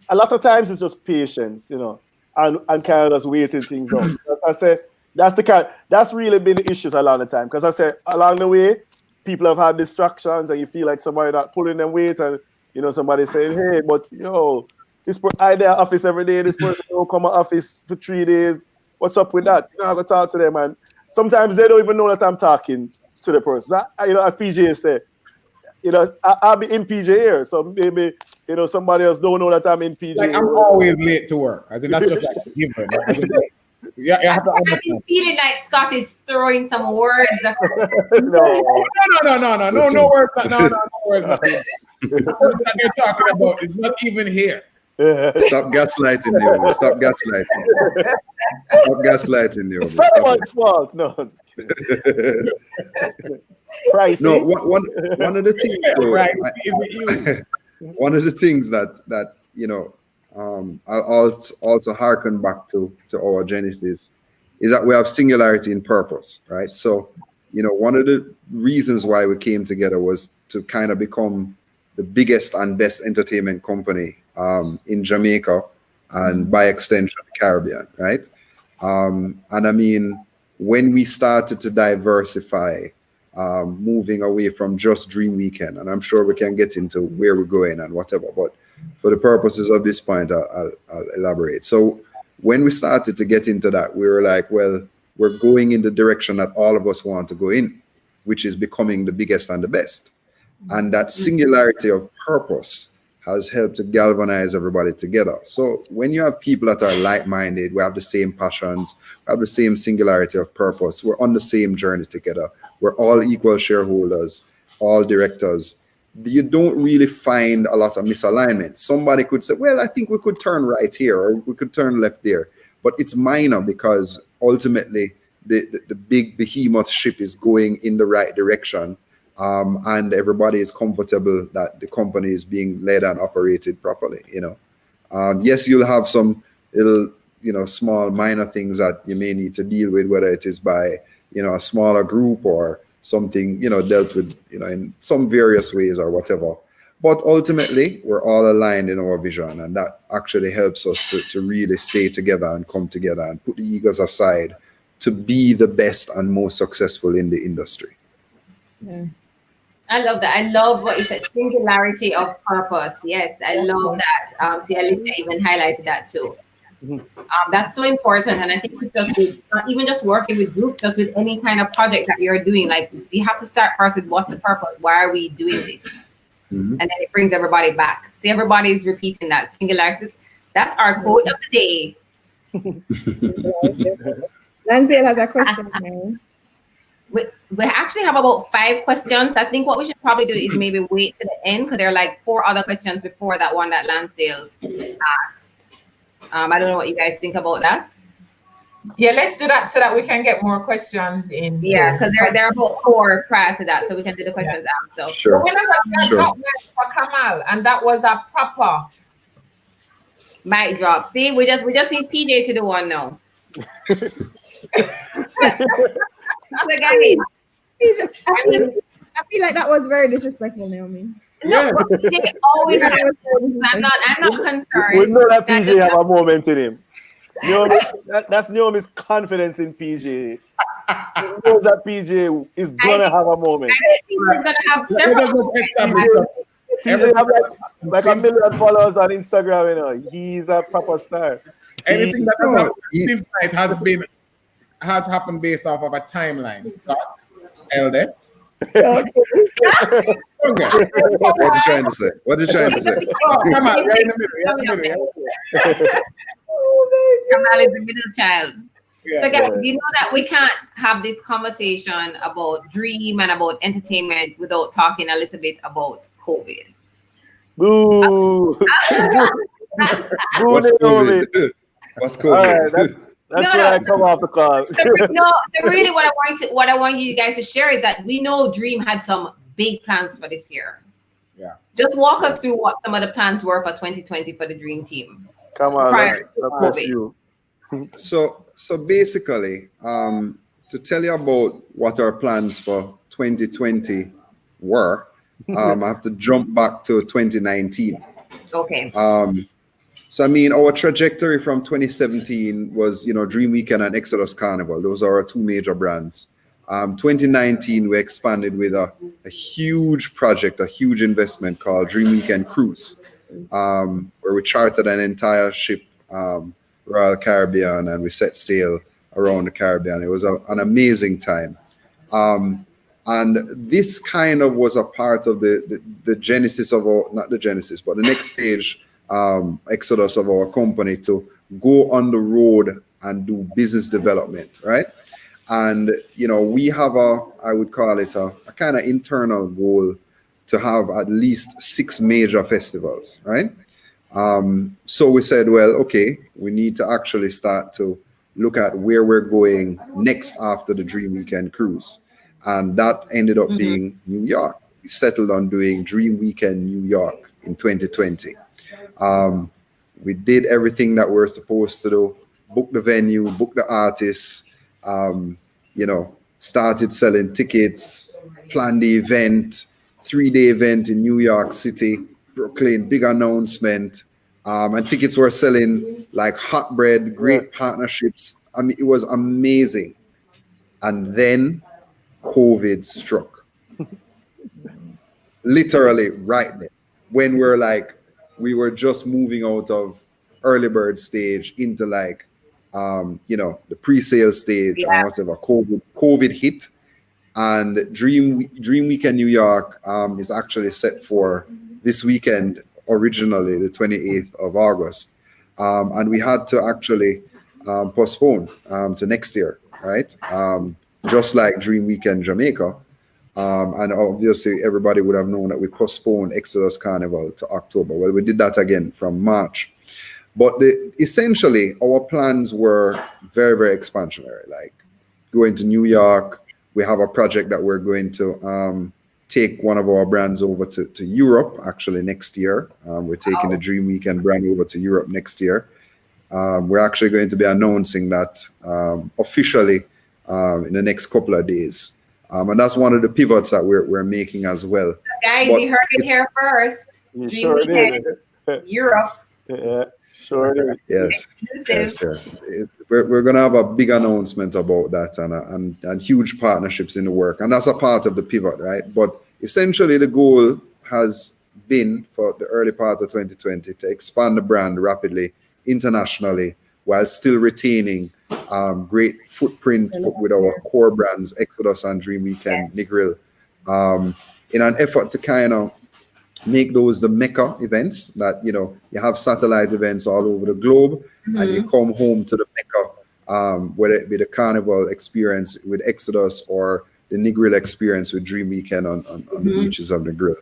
a lot of times. It's just patience, you know, and kind of just waiting things out. I said that's really been the issues along the time. Because I said along the way, people have had distractions, and you feel like somebody not pulling them weight, and you know somebody saying, "Hey, but this person I there office every day. This person don't come to office for 3 days. What's up with that?" You know, I have to talk to them, and sometimes they don't even know that I'm talking to the person. You know, as PJ said, you know, I'll be in PJ here, so maybe you know somebody else don't know that I'm in PJ. Like I'm always late to work. I think that's just like a given. Yeah, you have to understand. I've been feeling like Scott is throwing some words. No words. No words. The person that you're talking about is not even here. Stop gaslighting, Naomi. Stop gaslighting. Stop gaslighting, Naomi. It's someone's fault. No, I'm just kidding. Pricey. No, one of the things, though, one of the things that you know, I'll also harken back to our genesis is that we have singularity in purpose, right? So, you know, one of the reasons why we came together was to kind of become the biggest and best entertainment company in Jamaica and by extension the Caribbean, right? And I mean, when we started to diversify, moving away from just Dream Weekend, and I'm sure we can get into where we're going and whatever, but for the purposes of this point, I'll elaborate. So when we started to get into that, we were like, well, we're going in the direction that all of us want to go in, which is becoming the biggest and the best. And that singularity of purpose has helped to galvanize everybody together. So when you have people that are like-minded, we have the same passions, we have the same singularity of purpose, we're on the same journey together, we're all equal shareholders, all directors, you don't really find a lot of misalignment. Somebody could say, well, I think we could turn right here or we could turn left there, but it's minor because ultimately the big behemoth ship is going in the right direction. And everybody is comfortable that the company is being led and operated properly, you know. Yes, you'll have some little, you know, small minor things that you may need to deal with, whether it is by, you know, a smaller group or something, you know, dealt with, you know, in some various ways or whatever. But ultimately, we're all aligned in our vision, and that actually helps us to really stay together and come together and put the egos aside to be the best and most successful in the industry. Yeah. I love that. I love what you said, singularity of purpose. Yes, I love that. See, Alicia even highlighted that too. That's so important. And I think it's just not even just working with groups, just with any kind of project that you're doing. Like, we have to start first with what's the purpose? Why are we doing this? And then it brings everybody back. See, everybody's repeating that singularity. That's our quote of the day. Lancel has a question now. We actually have about 5 questions. I think what we should probably do is maybe wait to the end, because there are like 4 other questions before that one that Lansdale asked. I don't know what you guys think about that. Yeah, let's do that so that we can get more questions in. Yeah, because there are about 4 prior to that, so we can do the questions after. Sure. But we never got for Kamal, and that was a proper mic drop. See, we just need PJ to do one now. So guys, I feel like that was very disrespectful, Naomi. no, but PJ always has. I'm not concerned. We know that PJ have a moment in him. Naomi, that's Naomi's confidence in PJ. He knows that PJ is gonna have a moment. I think he's gonna have several. PJ have like 1 million followers on Instagram, you know. He's a proper star. Anything that has happened this night has happened based off of a timeline. Scott, eldest. What you trying to say? What you trying to say? Oh, come on, you're in the middle. Kamal is the middle child. Yeah, So guys, you know that we can't have this conversation about dream and about entertainment without talking a little bit about COVID. Boo! Boo, What's Naomi. COVID? What's All right, COVID? that's where I come off the call. So really what I want you guys to share is that we know Dream had some big plans for this year. Yeah. Just walk us through what some of the plans were for 2020 for the Dream team. Come on, Prior that's to you. So basically, to tell you about what our plans for 2020 were, I have to jump back to 2019. Okay. So I mean, our trajectory from 2017 was, Dream Weekend and Exodus Carnival. Those are our 2 major brands. 2019, we expanded with a huge project, a huge investment called Dream Weekend Cruise, where we chartered an entire ship, Royal Caribbean, and we set sail around the Caribbean. It was an amazing time. And this kind of was a part of the genesis of not the genesis, but the next stage exodus of our company to go on the road and do business development, right? And we have I would call it a kind of internal goal to have at least 6 major festivals, right? So we said, well, okay, we need to actually start to look at where we're going next after the Dream Weekend Cruise, and that ended up being New York. We settled on doing Dream Weekend New York in 2020. We did everything that we're supposed to do, book the venue, book the artists, started selling tickets, planned the event, 3-day event in New York City, Brooklyn, big announcement. And tickets were selling like hot bread, great partnerships. I mean, it was amazing. And then COVID struck. Literally right there, when we were just moving out of early bird stage into the pre-sale stage or whatever. COVID hit, and Dream Weekend New York is actually set for this weekend, originally the 28th of August, and we had to actually postpone to next year, right? Just like Dream Weekend Jamaica. And obviously everybody would have known that we postponed Exodus Carnival to October. Well, we did that again from March. But essentially, our plans were very, very expansionary. Like going to New York, we have a project that we're going to take one of our brands over to Europe actually next year. We're taking the Dream Weekend brand over to Europe next year. We're actually going to be announcing that officially in the next couple of days. And that's one of the pivots that we're making as well. Guys, you heard it here first. Dream Weekend Europe. Yeah, sure. Yes. We're going to have a big announcement about that and huge partnerships in the work. And that's a part of the pivot, right? But essentially the goal has been for the early part of 2020 to expand the brand rapidly internationally while still retaining great footprint with our core brands, Exodus and Dream Weekend Negril, in an effort to kind of make those the Mecca events that, you know, you have satellite events all over the globe, and you come home to the Mecca, whether it be the carnival experience with Exodus or the Negril experience with Dream Weekend on the beaches of Negril.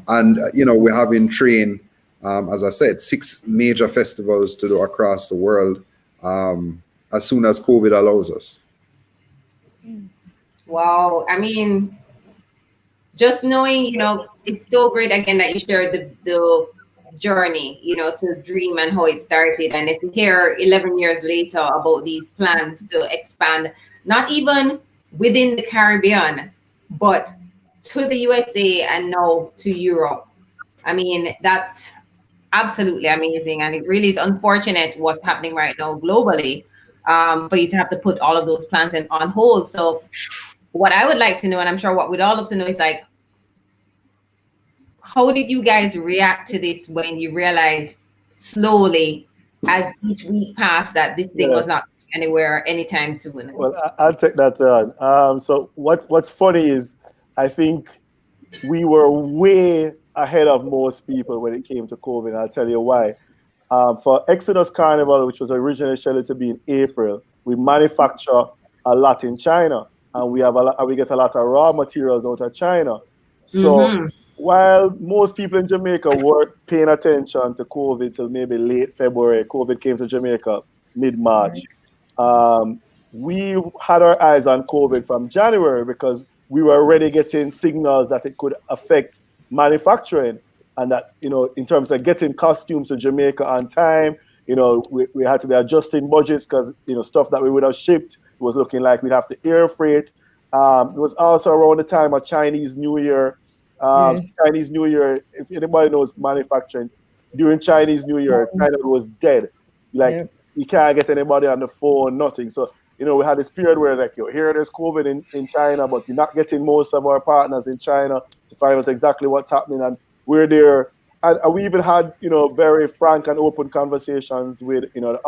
And, you know, we're having train, as I said, 6 major festivals to do across the world as soon as COVID allows us. Wow. I mean, just knowing, you know, it's so great again that you shared the journey, you know, to Dream and how it started. And if you hear 11 years later about these plans to expand, not even within the Caribbean, but to the USA and now to Europe. I mean, that's absolutely amazing. And it really is unfortunate what's happening right now globally, for you to have to put all of those plans on hold. So what I would like to know, and I'm sure what we'd all love to know, is like, how did you guys react to this when you realized slowly as each week passed that this thing was not anywhere anytime soon? Well, I'll take that on. So what's funny is I think we were way ahead of most people when it came to COVID. I'll tell you why. For Exodus Carnival, which was originally scheduled to be in April, we manufacture a lot in China, and we get a lot of raw materials out of China. So while most people in Jamaica weren't paying attention to COVID till maybe late February, COVID came to Jamaica mid-March. We had our eyes on COVID from January because we were already getting signals that it could affect manufacturing, and that, you know, in terms of getting costumes to Jamaica on time, you know, we had to be adjusting budgets because, you know, stuff that we would have shipped was looking like we'd have to air freight. It was also around the time of Chinese New Year. Chinese New Year, if anybody knows manufacturing, during Chinese New Year, China was dead. Like, you can't get anybody on the phone, nothing. So, you know, we had this period where, like, yo, here there's COVID in China, but we're not getting most of our partners in China to find out exactly what's happening. And we're there. And we even had, you know, very frank and open conversations with, you know,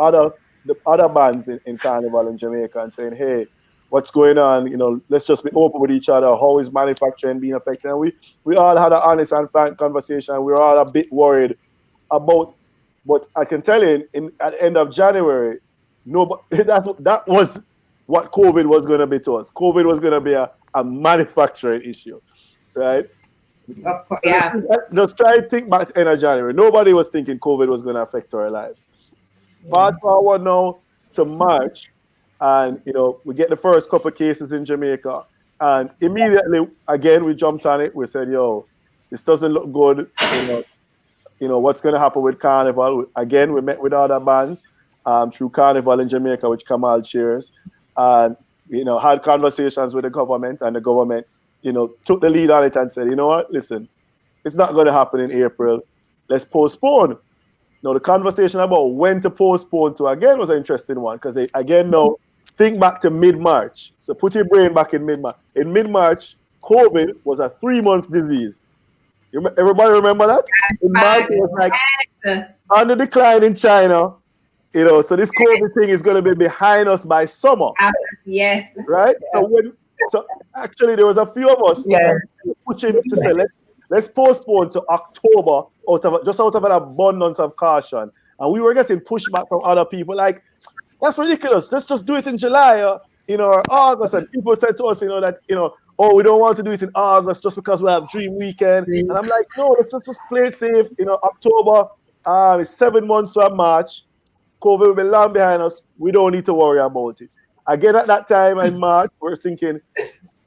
the other bands in Carnival in Jamaica, and saying, hey, what's going on? You know, let's just be open with each other. How is manufacturing being affected? And we all had an honest and frank conversation. We were all a bit worried about, but I can tell you, at the end of January, that was what COVID was going to be to us. COVID was going to be a manufacturing issue, right? Of course, yeah. Just try to think back to end of January. Nobody was thinking COVID was going to affect our lives. Fast forward now to March, and, you know, we get the first couple of cases in Jamaica, and immediately, again, we jumped on it. We said, yo, this doesn't look good. You know what's going to happen with Carnival. Again, we met with other bands through Carnival in Jamaica, which Kamal chairs, and, you know, had conversations with the government, and the government, you know, took the lead on it and said, you know what, listen, it's not going to happen in April. Let's postpone. Now, the conversation about when to postpone to, again, was an interesting one, because, again, now, think back to mid-March. So put your brain back in mid-March. In mid-March, COVID was a 3-month disease. Everybody remember that? In March, it was like on the decline in China. You know, so this COVID thing is going to be behind us by summer. Yes. Right? So actually, there was a few of us pushing to say, let's postpone to October out of an abundance of caution. And we were getting pushback from other people like, that's ridiculous. Let's just do it in July, you know, or August. And people said to us, you know, that, you know, oh, we don't want to do it in August just because we have Dream Weekend. And I'm like, no, let's just play it safe. You know, October, it's 7 months to March. COVID will be long behind us. We don't need to worry about it. Again, at that time in March, we're thinking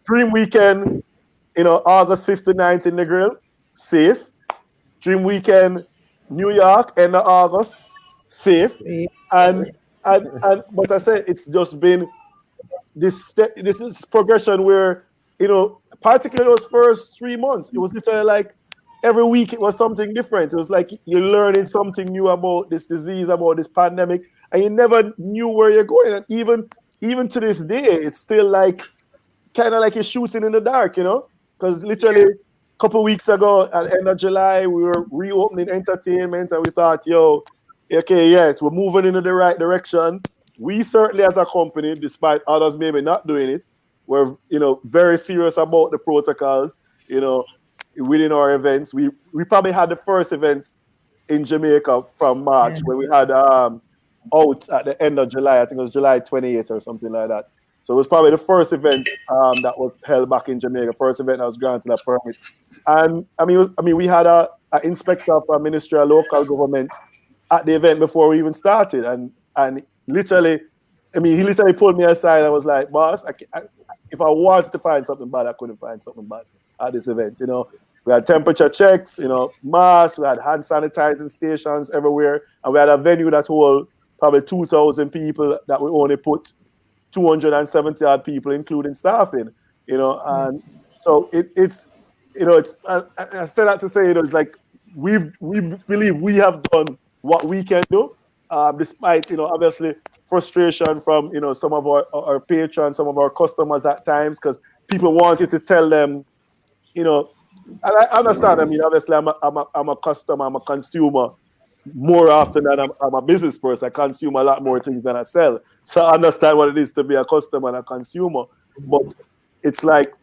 Dream Weekend, you know, August 5th to 9th in Negril, safe. Dream Weekend, New York, end of August, safe. And but I said, it's just been this is progression where, you know, particularly those first 3 months, it was literally like every week it was something different. It was like you're learning something new about this disease, about this pandemic, and you never knew where you're going. And even to this day, it's still like kind of like you're shooting in the dark, you know? Because literally a couple weeks ago, at the end of July, we were reopening entertainment, and we thought, yo, Okay, yes, we're moving in the right direction. We certainly, as a company, despite others maybe not doing it, we're very serious about the protocols. Within our events, we probably had the first event in Jamaica from March when we had out at the end of July. I think it was July 28th or something like that. So it was probably the first event that was held back in Jamaica. First event that was granted a permit. And I mean, we had a inspector from Ministry of Local Government at the event before we even started, and literally, he literally pulled me aside and was like, "Boss, if I wanted to find something bad, I couldn't find something bad at this event." We had temperature checks, masks, we had hand sanitizing stations everywhere, and we had a venue that held probably 2,000 people that we only put 270 odd people, including staffing. And so it's I say that to say, it's like we believe we have done what we can do, despite obviously frustration from some of our patrons, some of our customers at times, because people wanted to tell them, and I understand. Obviously I'm a customer, I'm a consumer more often than I'm a business person. I consume a lot more things than I sell, so I understand what it is to be a customer and a consumer. But it's like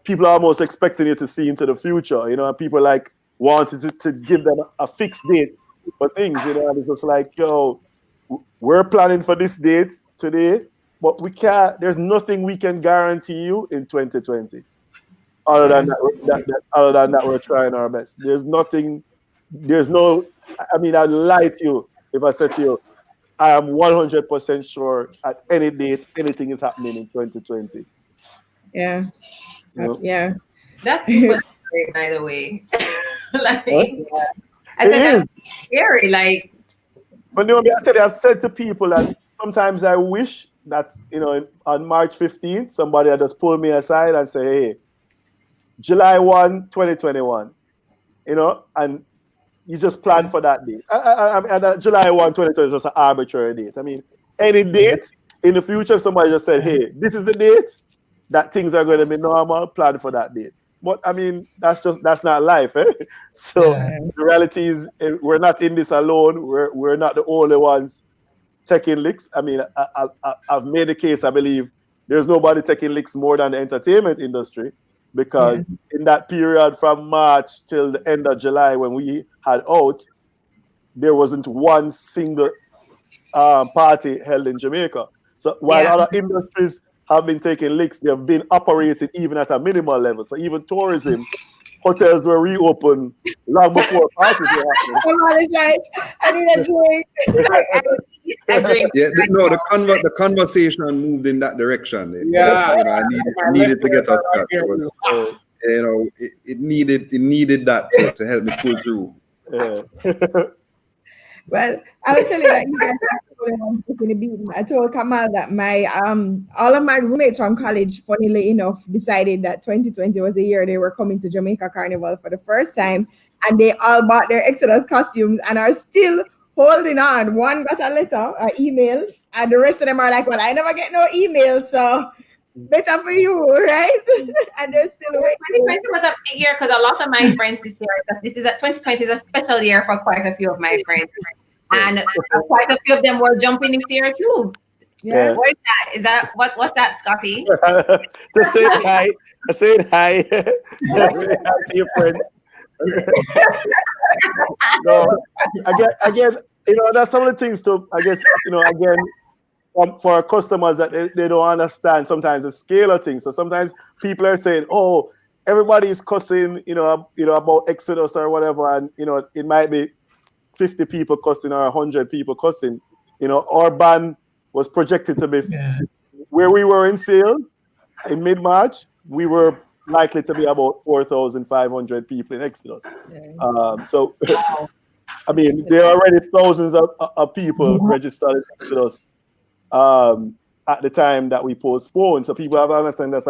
people are almost expecting you to see into the future, and people like wanted to give them a fixed date for things, and it's just like, yo, we're planning for this date today, but we can't. There's nothing we can guarantee you in 2020. Other than that, we're trying our best. There's nothing. There's no. I'd lie to you if I said to you, I am 100% sure at any date anything is happening in 2020. Yeah. Yeah. That's super scary, by the way. Like, I It said is. that's scary. Like, But I tell you, I've said to people that sometimes I wish that on March 15th somebody had just pulled me aside and say, "Hey, July 1, 2021, and you just plan for that date." And July 1, 2020 is just an arbitrary date. Any date in the future, somebody just said, "Hey, this is the date that things are going to be normal, plan for that date." But that's not life, eh? So the reality is, we're not in this alone. We're not the only ones taking licks. I've made the case, I believe there's nobody taking licks more than the entertainment industry, because in that period from March till the end of July when we had out, there wasn't one single party held in Jamaica. So while other industries have been taking licks, they have been operating even at a minimal level. So even tourism, hotels were reopened long before parties were happening. I need a drink. The conversation moved in that direction. I needed to get us cut. It needed that to help me pull through. Well, I will tell you that you guys I told Kamal that my all of my roommates from college, funnily enough, decided that 2020 was the year they were coming to Jamaica Carnival for the first time, and they all bought their Exodus costumes and are still holding on. One got a letter, an email, and the rest of them are like, "Well, I never get no email, so better for you, right?" And they're still waiting. 2020 was a big year because a lot of my friends this year, because 2020 is a special year for quite a few of my friends. And quite a few of them were jumping this year too. Yeah. What is that? Is that what's that, Scotty? Just say hi. Say hi. Say hi to your friends. No, again, that's some of the things to, I guess, again, for our customers that they don't understand sometimes the scale of things. So sometimes people are saying, "Oh, everybody is cussing, about Exodus or whatever," and it might be 50 people cussing or 100 people cussing. Our ban was projected to be where we were in sales in mid-March. We were likely to be about 4,500 people in Exodus. So, there are already thousands of people registered in Exodus at the time that we postponed. So people have to understand that,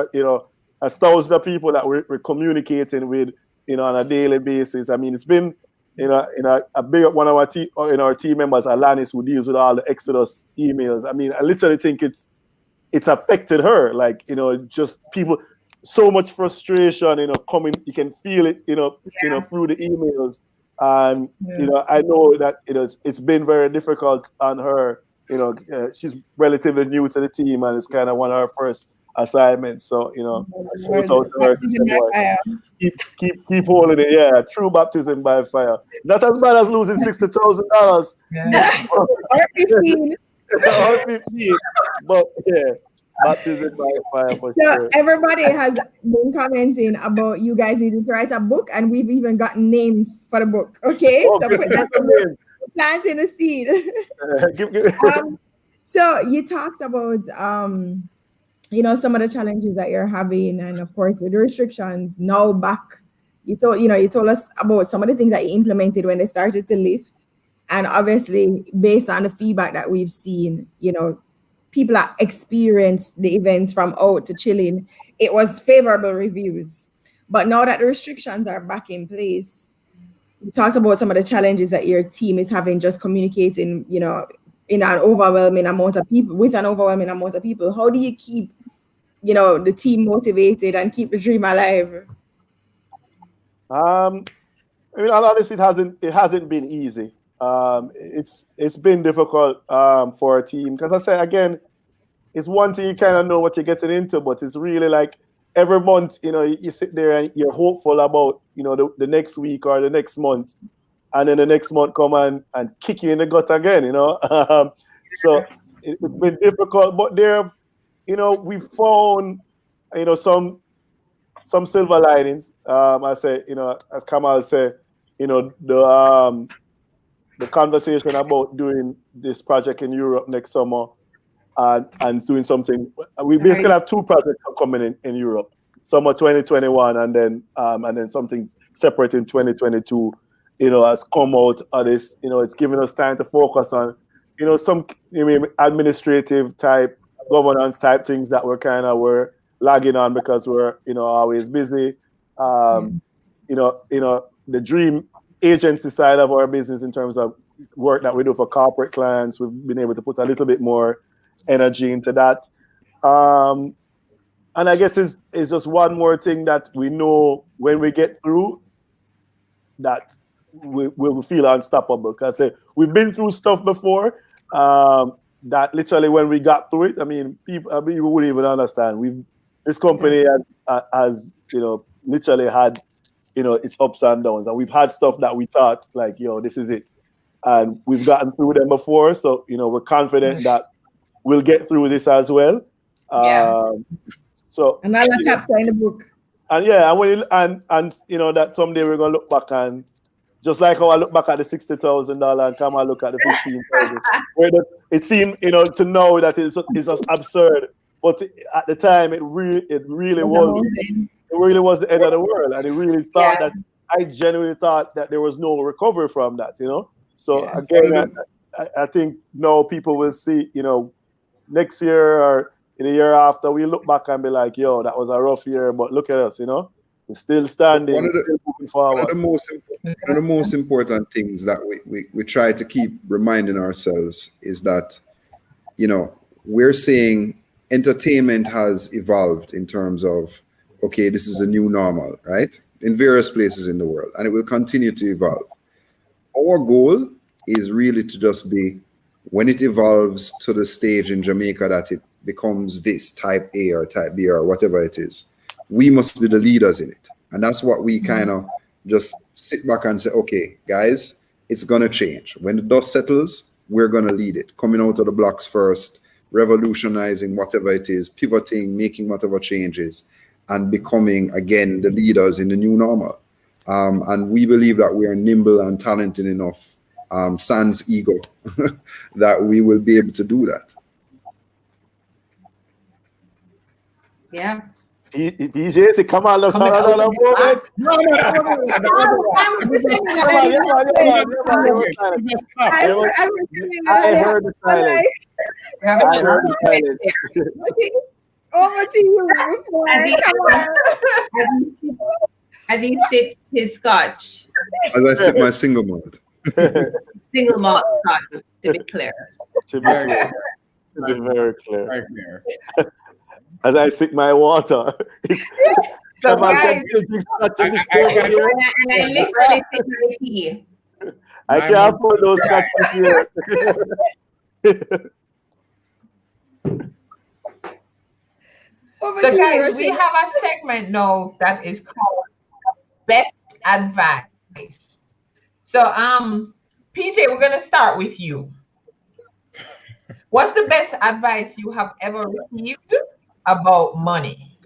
as thousands of people that we're communicating with, on a daily basis. It's been, a big one of our team members, Alanis, who deals with all the Exodus emails. I literally think it's affected her. Like, just people, so much frustration, coming. You can feel it, through the emails. And you know, I know that it's been very difficult on her. You know, she's relatively new to the team, and it's kind of one of her first assignments. So you know, shout out to her. Keep holding it. Yeah, true baptism by fire. Not as bad as losing $60,000. Yeah. Or 15. Or 15. But yeah, baptism by fire for So sure. everybody has been commenting about you guys needing to write a book, and we've even gotten names for the book. Okay, Oh, so good. put that planting a seed. So you talked about some of the challenges that you're having, and of course with the restrictions now back. You told us about some of the things that you implemented when they started to lift, and obviously based on the feedback that we've seen, people that experienced the events from out to chilling, it was favorable reviews. But now that the restrictions are back in place, you talked about some of the challenges that your team is having just communicating, in an overwhelming amount of people, with an overwhelming amount of people. How do you keep, the team motivated and keep the dream alive? I mean, honestly, it hasn't been easy. It's been difficult for a team because I say again, it's one thing you kind of know what you're getting into, but it's really like every month, you sit there and you're hopeful about the next week or the next month, and then the next month come and kick you in the gut again. So it's been difficult, but we've found some silver linings. I say, as Kamal said, the conversation about doing this project in Europe next summer and doing something. We basically have two projects coming in Europe, summer 2021, and then something separate in 2022. Has come out of this. It's giving us time to focus on, some administrative type, governance type things that we're lagging on because we're always busy. The dream agency side of our business in terms of work that we do for corporate clients, we've been able to put a little bit more energy into that. And I guess it's just one more thing that we know when we get through that we'll feel unstoppable. Because we've been through stuff before that literally when we got through it, people wouldn't even understand. This company has literally had its ups and downs, and we've had stuff that we thought like, this is it, and we've gotten through them before. So we're confident that we'll get through this as well. So another chapter in the book. And that someday we're gonna look back and just like how I look back at the $60,000 and come and look at the 15,000, where it seemed to know that it's just absurd, but at the time it really was. It really was the end of the world, and it really thought that I genuinely thought that there was no recovery from that. So again, I think now people will see, next year or in the year after, we look back and be like, yo, that was a rough year, but look at us, we're still standing. One of the most important things that we try to keep reminding ourselves is that, we're saying entertainment has evolved in terms of, okay, this is a new normal, right? In various places in the world, and it will continue to evolve. Our goal is really to just be, when it evolves to the stage in Jamaica that it becomes this type A or type B or whatever it is, we must be the leaders in it. And that's what we kind of just sit back and say, okay, guys, it's going to change. When the dust settles, we're going to lead it. Coming out of the blocks first, revolutionizing whatever it is, pivoting, making whatever changes, and becoming, again, the leaders in the new normal. And we believe that we are nimble and talented enough, sans ego, that we will be able to do that. Yeah. DJ, say, come on, let's have another moment. I heard the silence. Over to you. As he sips his scotch. As I sip my single malt. Single malt scotch, to be clear. To be very clear. Very clear. As I sip my water. So guys, and I literally sip my tea. I My can't mom- afford those scotch here. Over So to you, guys, we Rochelle. have a segment now that is called Best Advice. So PJ, we're gonna start with you. What's the best advice you have ever received about money?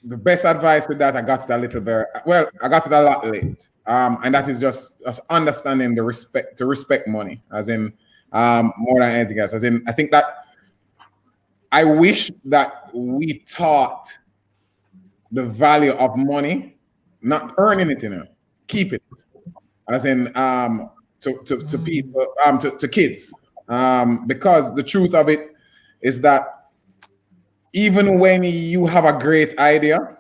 The best advice with that, I got it a little very well. I got it a lot late, and that is just understanding to respect money, as in more than anything else. As in, I think that I wish that we taught the value of money, not earning it, keep it, as in to people, to kids, because the truth of it is that even when you have a great idea,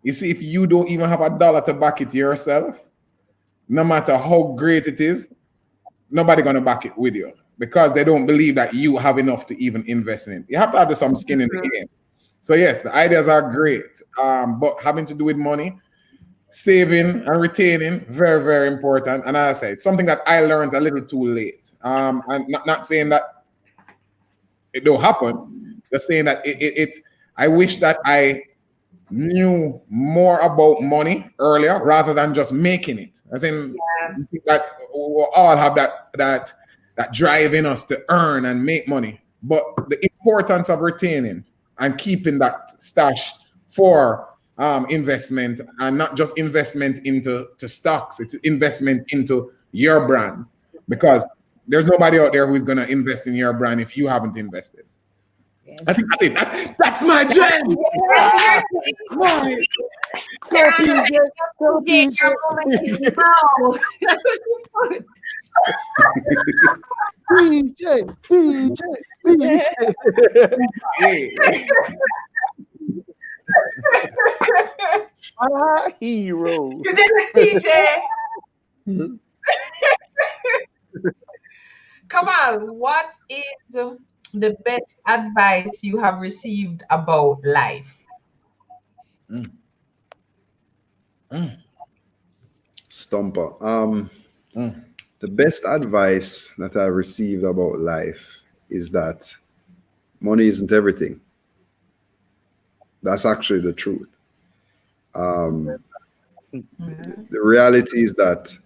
you see, if you don't even have $1 to back it yourself, no matter how great it is, nobody gonna back it with you because they don't believe that you have enough to even invest in it. You have to have some skin in the game. So yes, the ideas are great, but having to do with money, saving and retaining, very, very important. And as I said, it's something that I learned a little too late. I'm not saying that it don't happen, just saying that I wish that I knew more about money earlier rather than just making it. As in, that we all have that drive in us to earn and make money, but the importance of retaining and keeping that stash for investment, and not just investment into stocks, it's investment into your brand, because there's nobody out there who's going to invest in your brand if you haven't invested. Yes. I think that's it. That's my jam. Ah, hero. You did it, PJ. Come on, what is the best advice you have received about life? Stumper. The best advice that I received about life is that money isn't everything. That's actually the truth. The reality is that,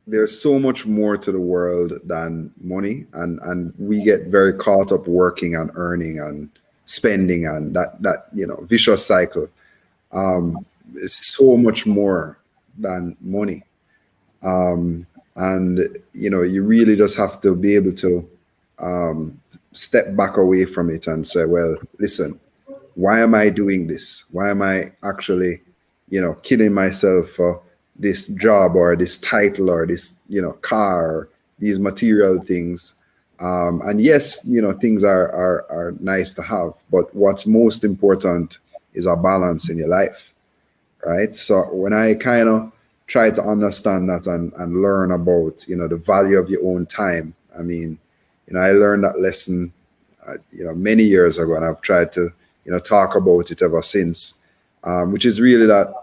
there's so much more to the world than money, and we get very caught up working and earning and spending and that vicious cycle. It's so much more than money, and you really just have to be able to step back away from it and say, well, listen, why am I doing this? Why am I actually killing myself for this job or this title or this car or these material things? And yes, things are nice to have, but what's most important is a balance in your life, right? So when I kind of try to understand that and learn about the value of your own time, I mean, I learned that lesson many years ago, and I've tried to talk about it ever since, which is really that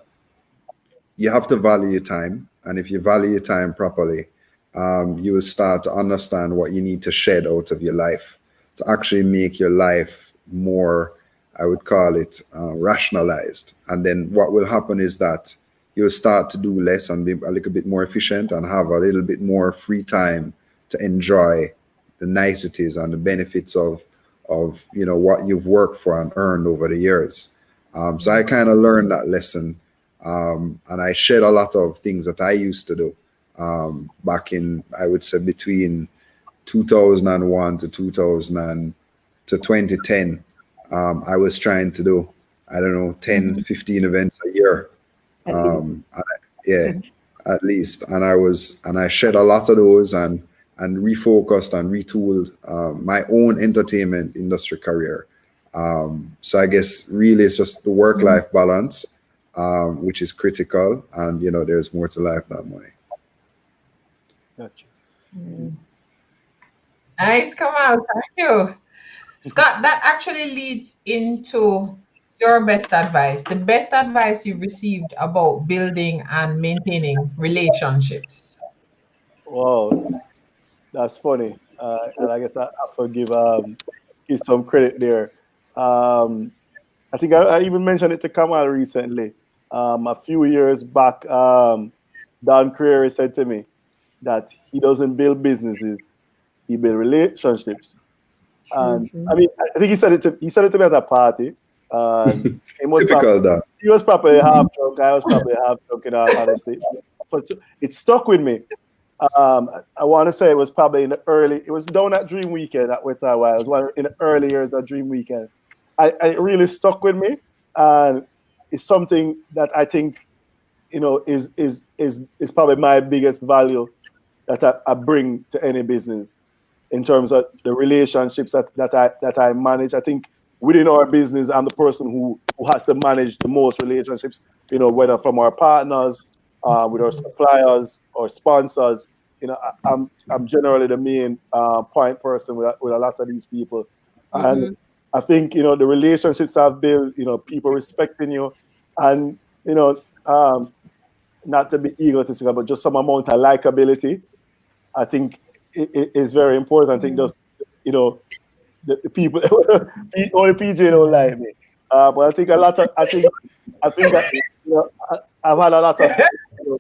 you have to value your time. And if you value your time properly, you will start to understand what you need to shed out of your life to actually make your life more, I would call it, rationalized. And then what will happen is that you'll start to do less and be a little bit more efficient and have a little bit more free time to enjoy the niceties and the benefits of what you've worked for and earned over the years. So I kind of learned that lesson. And I shared a lot of things that I used to do back in, I would say, between 2001 to 2010. I was trying to do, I don't know, 10, 15 events a year. At least. And I shared a lot of those and refocused and retooled my own entertainment industry career. So I guess really it's just the work-life balance, which is critical, and there's more to life than money. Gotcha. Nice, come out. Thank you, Scott. That actually leads into Your best advice, the best advice you've received about building and maintaining relationships. Wow, that's funny. And I guess I forgive you some credit there. I think I even mentioned it to Kamal recently. A few years back, Don Creary said to me that he doesn't build businesses, he builds relationships. And True. I mean, I think he said it to me at a party. And Typical that. he was probably half drunk. I was probably half drunk, in all honesty. It stuck with me. I want to say it was probably in the early. It was down at Dream Weekend at Weta While. It was in the early years of Dream Weekend. It really stuck with me, and it's something that I think, is probably my biggest value that I bring to any business in terms of the relationships that I manage. I think within our business, I'm the person who has to manage the most relationships, whether from our partners, with our suppliers or sponsors. I'm generally the main point person with a lot of these people. And I think, the relationships I've built, people respecting you, and, not to be egotistical, but just some amount of likability, I think it is very important. I think just, the people, only PJ don't like me. But I think I've had a lot of,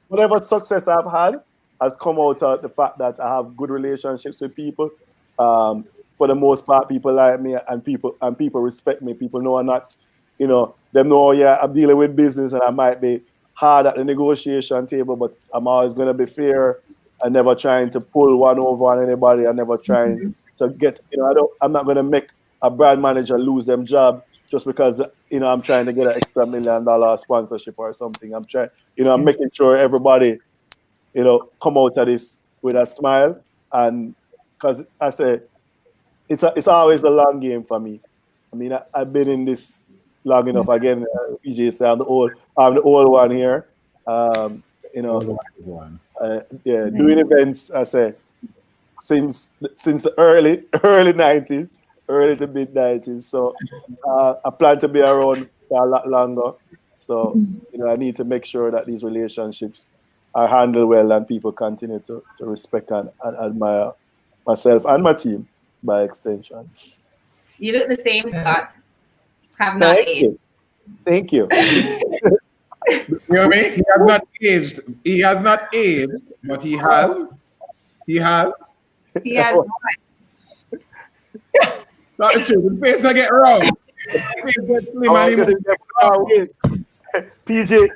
whatever success I've had has come out of the fact that I have good relationships with people. For the most part, people like me, and people respect me. People know I'm not, them know, I'm dealing with business and I might be hard at the negotiation table, but I'm always going to be fair and never trying to pull one over on anybody. I'm never trying to get, I'm not going to make a brand manager lose them job just because, I'm trying to get an extra $1 million sponsorship or something. I'm trying, I'm making sure everybody, come out of this with a smile. And because I say, it's always a long game for me. I mean, I've been in this long enough. Again, PJ say I'm the old one here. Doing events, I say, since the early 90s, early to mid 90s. So I plan to be around for a lot longer. So I need to make sure that these relationships are handled well and people continue to respect and admire myself and my team by extension. You look the same, Scott. Have not aged. Thank you. You know what I mean? He has not aged. He has not aged, but he has. He has Not the truth. The face not get wrong. PJ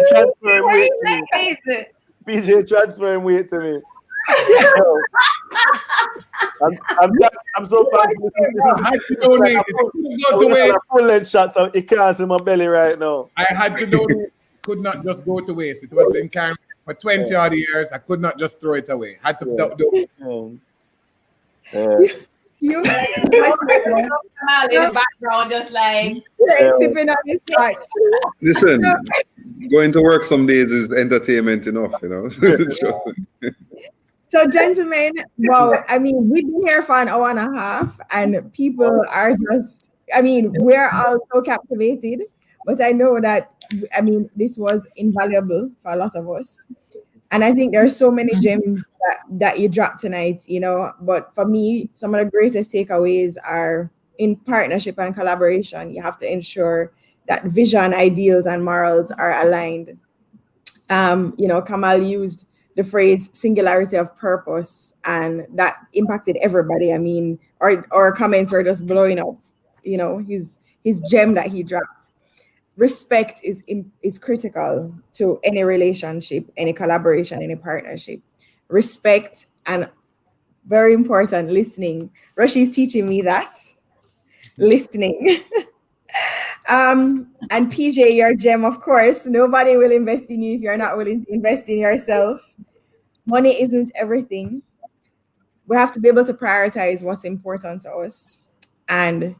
transferring weight to me. PJ transferring weight to me. I'm so thankful. I had to donate it. A full length shot, so it can't see my belly right now. I had to donate. Could not just go to waste. It was been carrying for 20 odd years. I could not just throw it away. Had to do it. You in the background, just like sipping on his scotch. Listen, going to work some days is entertainment enough, So, gentlemen, well, I mean, we've been here for an hour and a half, and people are just, we're all so captivated. But I know that, this was invaluable for a lot of us. And I think there are so many gems that you dropped tonight, But for me, some of the greatest takeaways are in partnership and collaboration. You have to ensure that vision, ideals, and morals are aligned. Kamal used the phrase singularity of purpose, and that impacted everybody. Our comments were just blowing up, his gem that he dropped. Respect is critical to any relationship, any collaboration, any partnership. Respect, and very important, listening. Rashi's teaching me that. Listening. And PJ, your gem, of course. Nobody will invest in you if you're not willing to invest in yourself. Money isn't everything. We have to be able to prioritize what's important to us. And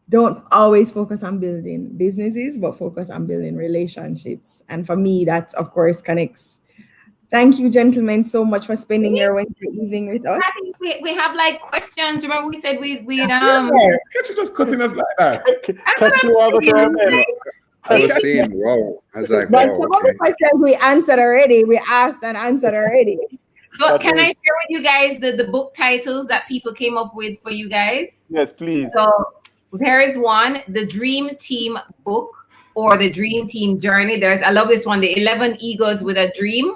don't always focus on building businesses, but focus on building relationships. And for me, that, of course, connects Thank you, gentlemen, so much for spending your Wednesday evening with us. I think we have like questions. Remember we said we'd Can't you just cutting us like that? Can you have a comment? I was saying, wow. I was like, But wow. some of the questions we answered already. We asked and answered already. So can I share with you guys the book titles that people came up with for you guys? Yes, please. So there is one, the Dream Team book or the Dream Team journey. I love this one, the 11 Egos with a Dream.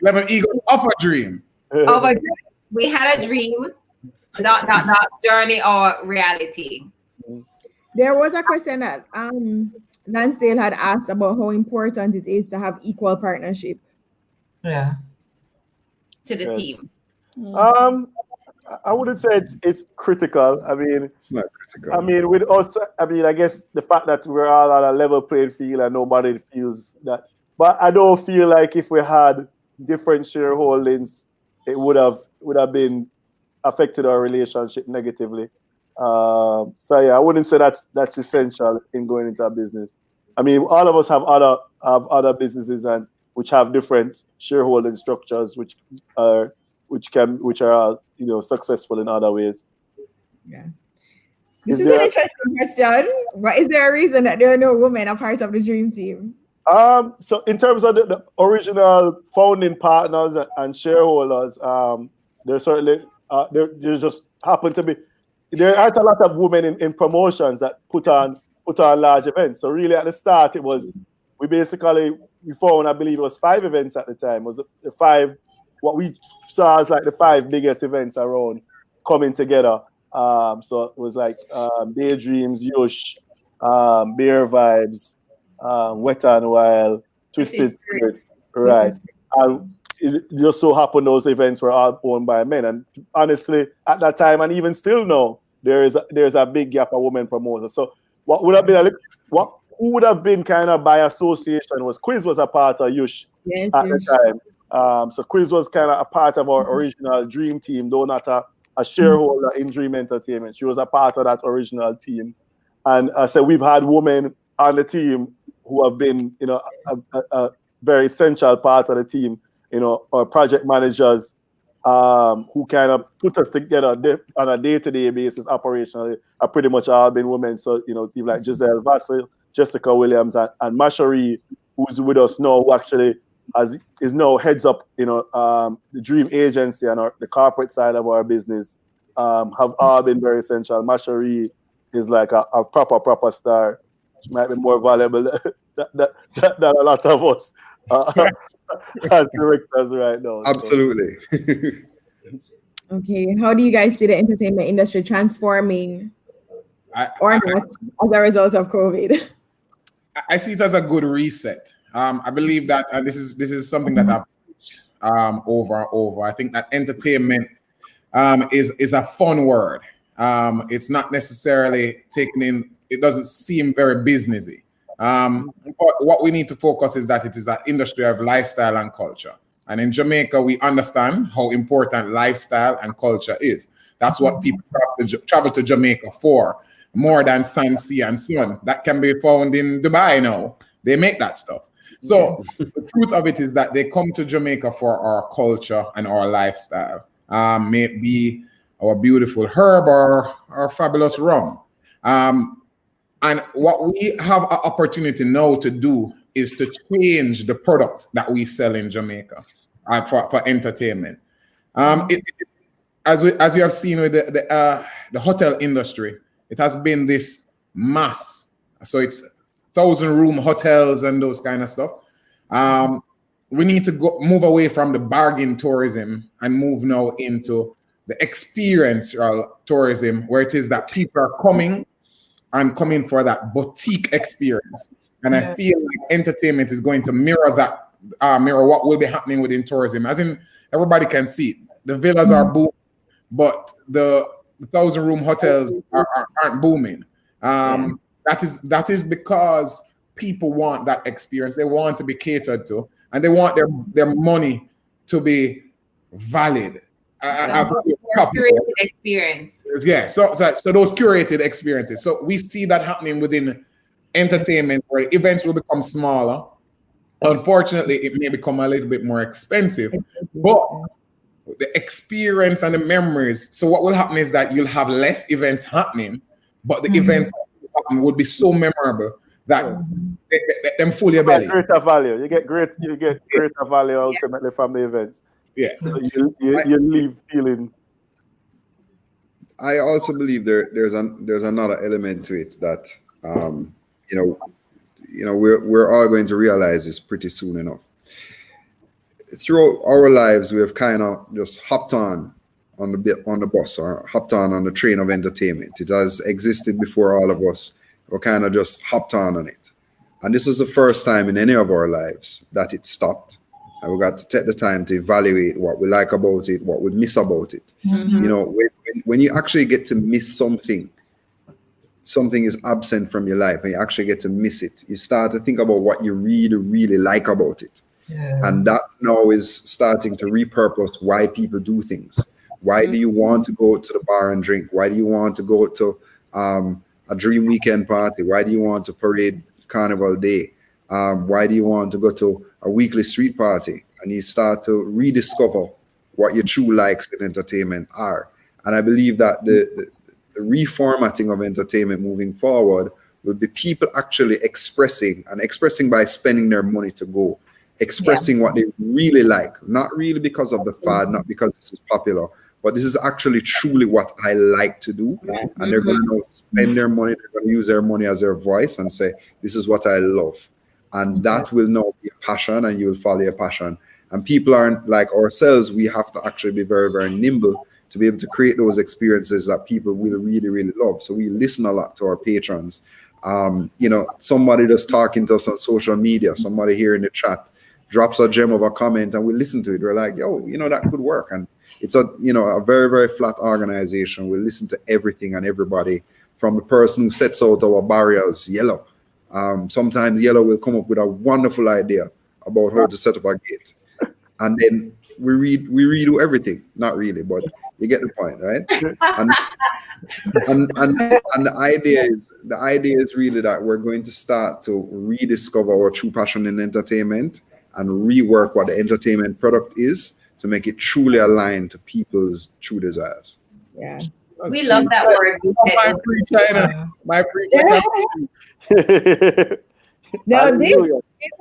11 Eagles of a Dream. Of a dream. We had a dream, not journey or reality. There was a question that Lansdale had asked about how important it is to have equal partnership. Yeah. To the Yes. team. I wouldn't say it's critical. I mean, It's not critical. I mean, with us, I mean, I guess the fact that we're all on a level playing field and nobody feels that. But I don't feel like if we had different shareholdings, it would have been affected our relationship negatively. So yeah, I wouldn't say that's essential in going into a business. I mean, all of us have other businesses and which have different shareholding structures, which are successful in other ways. Yeah. This is an interesting question. But is there a reason that there are no women a part of the Dream Team? So in terms of the original founding partners and shareholders, there certainly there just happen to be there aren't a lot of women in promotions that put on large events. So really at the start we found, I believe it was 5 events at the time. It was the 5 what we saw as like the 5 biggest events around coming together. So it was like Daydreams, Yush, Beer Vibes, Wet and Wild, Twisted Spirits, right? And it just so happened those events were all owned by men. And honestly, at that time, and even still now, there's a big gap of women promoters. So what would have been who would have been kind of by association was Quiz was a part of Yush at the time. So Quiz was kind of a part of our original Dream Team, though not a shareholder in Dream Entertainment. She was a part of that original team. And so we've had women on the team who have been, a very essential part of the team, our project managers who kind of put us together on a day-to-day basis operationally are pretty much all been women. So, people like Giselle Vassell, Jessica Williams, and Masherie, who's with us now, who actually is now heads up, the Dream Agency and the corporate side of our business, have all been very essential. Masherie is like a proper star. She might be more valuable than a lot of us as directors right now. Absolutely. Okay, how do you guys see the entertainment industry transforming or not as a result of COVID? I see it as a good reset. I believe that, and this is something that I've preached over and over. I think that entertainment is a fun word. It's not necessarily taken in. It doesn't seem very businessy. But what we need to focus is that it is an industry of lifestyle and culture. And in Jamaica, we understand how important lifestyle and culture is. That's what people travel to Jamaica for, more than sun, sea, and sun. That can be found in Dubai now. They make that stuff. So the truth of it is that they come to Jamaica for our culture and our lifestyle. May it be our beautiful herb or our fabulous rum. And what we have an opportunity now to do is to change the product that we sell in Jamaica for entertainment. As you have seen with the hotel industry, it has been this mass. So it's 1,000-room hotels and those kind of stuff. We need to move away from the bargain tourism and move now into the experiential tourism, where it is that people are coming for that boutique experience. And I feel like entertainment is going to mirror that, mirror what will be happening within tourism. As in, everybody can see it. The villas are booming, but the 1,000-room hotels aren't booming. That is because people want that experience. They want to be catered to, and they want their money to be valid. Curated experience. Yeah, so those curated experiences. So we see that happening within entertainment, where events will become smaller, Unfortunately, it may become a little bit more expensive, but the experience and the memories. So what will happen is that you'll have less events happening, but the events that happen would be so memorable that them full your belly. Greater value. You get greater value ultimately from the events. Yeah. So you leave feeling. I also believe there's another element to it that we're all going to realize this pretty soon enough. Throughout our lives, we have kind of just hopped on the bus or hopped on the train of entertainment. It has existed before all of us. We kind of just hopped on it, and this is the first time in any of our lives that it stopped. And we got to take the time to evaluate what we like about it, what we miss about it. Mm-hmm. You know, when you actually get to miss something is absent from your life, and you actually get to miss it, you start to think about what you really, really like about it. Yeah. And that now is starting to repurpose why people do things. Why do you want to go to the bar and drink? Why do you want to go to a dream weekend party? Why do you want to parade Carnival Day? Why do you want to go to a weekly street party? And you start to rediscover what your true likes in entertainment are. And I believe that the reformatting of entertainment moving forward will be people actually expressing by spending their money to go, expressing what they really like, not really because of the fad, not because this is popular, but this is actually truly what I like to do. And they're going to spend their money, they're going to use their money as their voice and say, this is what I love. And that will now be a passion, and you will follow your passion. And people aren't like ourselves. We have to actually be very, very nimble to be able to create those experiences that people will really, really love. So we listen a lot to our patrons. Somebody just talking to us on social media, somebody here in the chat drops a gem of a comment, and we listen to it. We're like, yo, that could work. And it's a very, very flat organization. We listen to everything and everybody, from the person who sets out our barriers, Yellow. Sometimes Yellow will come up with a wonderful idea about how to set up a gate, and then we redo everything. Not really, but you get the point, right? And the idea is really that we're going to start to rediscover our true passion in entertainment and rework what the entertainment product is to make it truly aligned to people's true desires. Yeah. We love that word. My pre-China. Now this is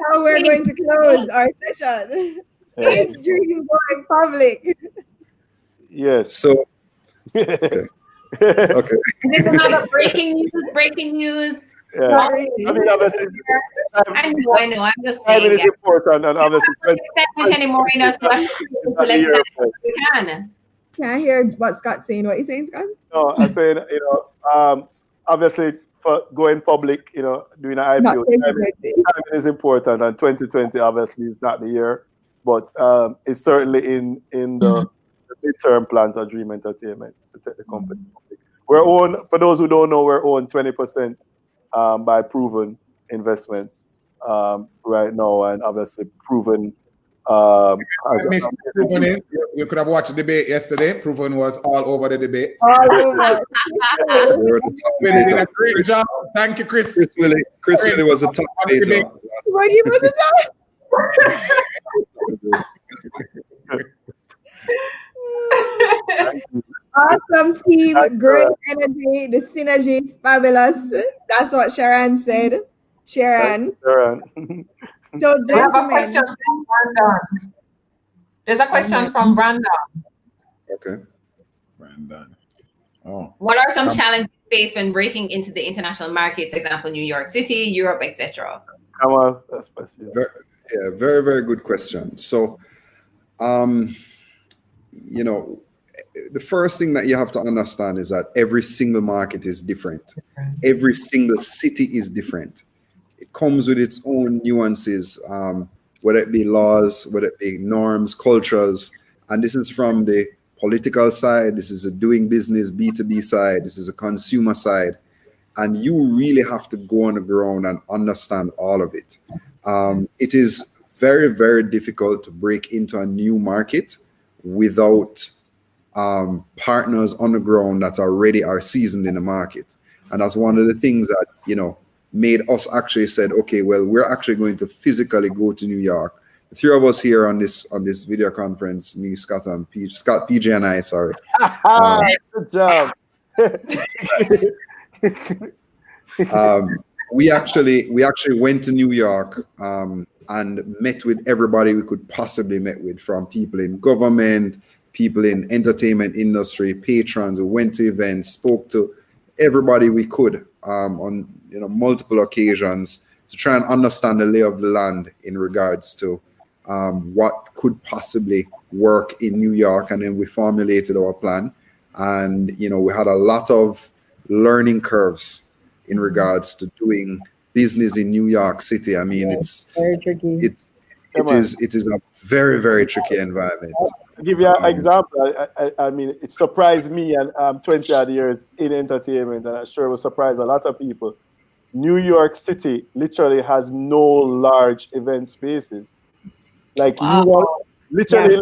how we're going to close our session. It's Dream Boy Public. Yes. So okay. This is another breaking news. Yeah. I mean, obviously, I know. I'm just time saying. is important, and obviously, Excitement anymore in us. We can. Can't hear what Scott's saying. What you saying, Scott? No, I said, obviously, for going public, doing an Not IPO, 2020. time is important, and 2020 obviously is not the year, but it's certainly in the midterm plans of Dream Entertainment to take the company public. We're owned, for those who don't know, we're owned 20% by Proven Investments right now, and obviously Proven. You could have watched the debate yesterday. Proven was all over the debate. All over. Willie did a great job. Thank you, Chris. Chris Willie was a top debater. What you put it Awesome team, great energy. The synergy is fabulous. That's what Sharon said. Sharon. So, I have a gentlemen. question from Brandon. There's a question from Brandon. Okay. Brandon. Oh. What are some challenges faced when breaking into the international markets, for example, New York City, Europe, etc.? Come on, that's special. Very, very good question. So, the first thing that you have to understand is that every single market is different. Every single city is different. It comes with its own nuances, whether it be laws, whether it be norms, cultures. And this is from the political side. This is a doing business, B2B side. This is a consumer side. And you really have to go on the ground and understand all of it. It is very, very difficult to break into a new market without partners on the ground that already are seasoned in the market. And that's one of the things that, made us actually said, okay, well, we're actually going to physically go to New York. The three of us here on this video conference, me, Scott, and Scott, PJ, and I. Sorry. Good job. We actually went to New York and met with everybody we could possibly met with, from people in government, people in entertainment industry, patrons. We went to events, spoke to everybody we could on multiple occasions to try and understand the lay of the land in regards to what could possibly work in New York. And then we formulated our plan, and we had a lot of learning curves in regards to doing business in New York City. I mean, it's very tricky. It is a very, very tricky environment. To give you an example, I mean, it surprised me, and I'm 20 odd years in entertainment, and I'm sure it will surprise a lot of people. New York City literally has no large event spaces. Like you want literally,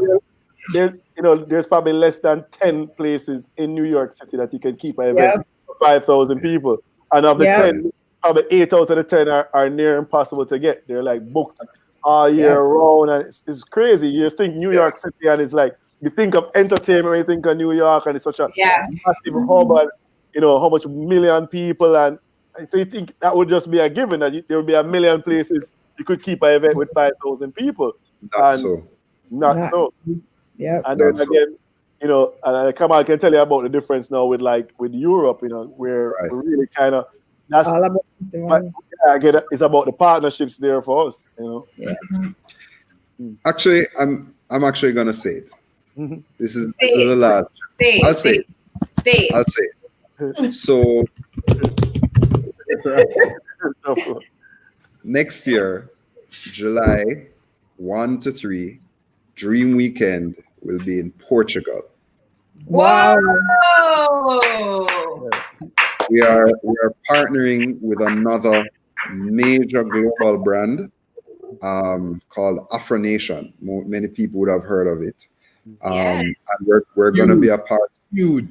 there's probably less than 10 places in New York City that you can keep an event for 5,000 people, and of the 10, probably 8 out of the 10 are near impossible to get. They're like booked all year round, and it's crazy. You think New York City, and it's like you think of entertainment, you think of New York, and it's such a massive hub, and how much million people, and so you think that would just be a given that there would be a million places you could keep an event with 5,000 people. Not so. Yeah. And then again, and Kamal can tell you about the difference now with Europe, where we're really kind of that's all about it's about the partnerships there for us, Actually, I'm actually gonna say it. This is the last. I'll say it. So next year, July 1 to 3, Dream Weekend will be in Portugal. Wow! We are partnering with another major global brand called Afro Nation. Many people would have heard of it. And we're going to be a part of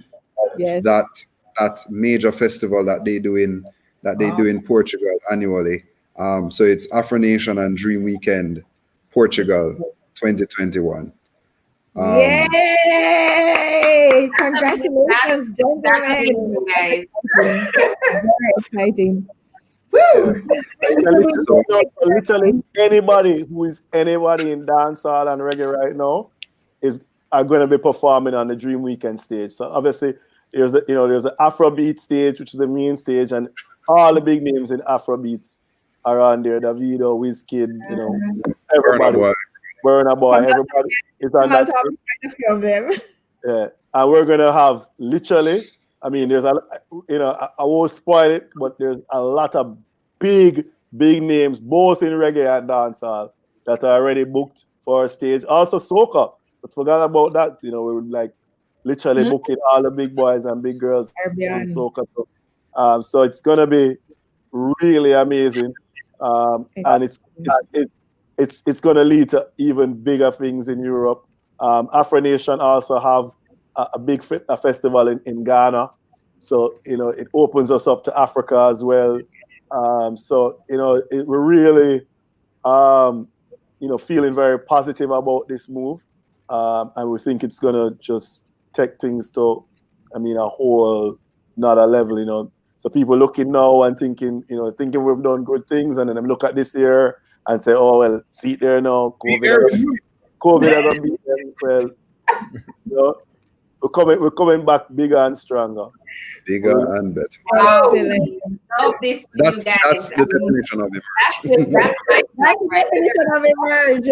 that major festival that they do in Portugal annually. So it's Afro Nation and Dream Weekend Portugal 2021. Yay! Congratulations, gentlemen. Guys. Very exciting. Literally anybody in dancehall and reggae right now are going to be performing on the Dream Weekend stage. So obviously there's the Afrobeat stage, which is the main stage, and all the big names in Afrobeats are on there. Davido, Wizkid, everybody. Burna Boy, everybody is on that stage. Quite a few of them. Yeah, and we're gonna have literally. I mean, there's I won't spoil it, but there's a lot of big names, both in reggae and dancehall, that are already booked for a stage. Also, soca. But forgot about that. We would literally booking all the big boys and big girls in soca. So it's gonna be really amazing, and it's going to lead to even bigger things in Europe. Afro Nation also have a big festival in Ghana. So, it opens us up to Africa as well. So, we're really, feeling very positive about this move. And we think it's going to just take things to, a whole nother level, So people looking now and thinking we've done good things, and then they look at this year and say, oh, well, see it there now. COVID has been well. We're coming back bigger and stronger. Bigger and better. Wow. That's the definition of emerge. That's the definition of emerge.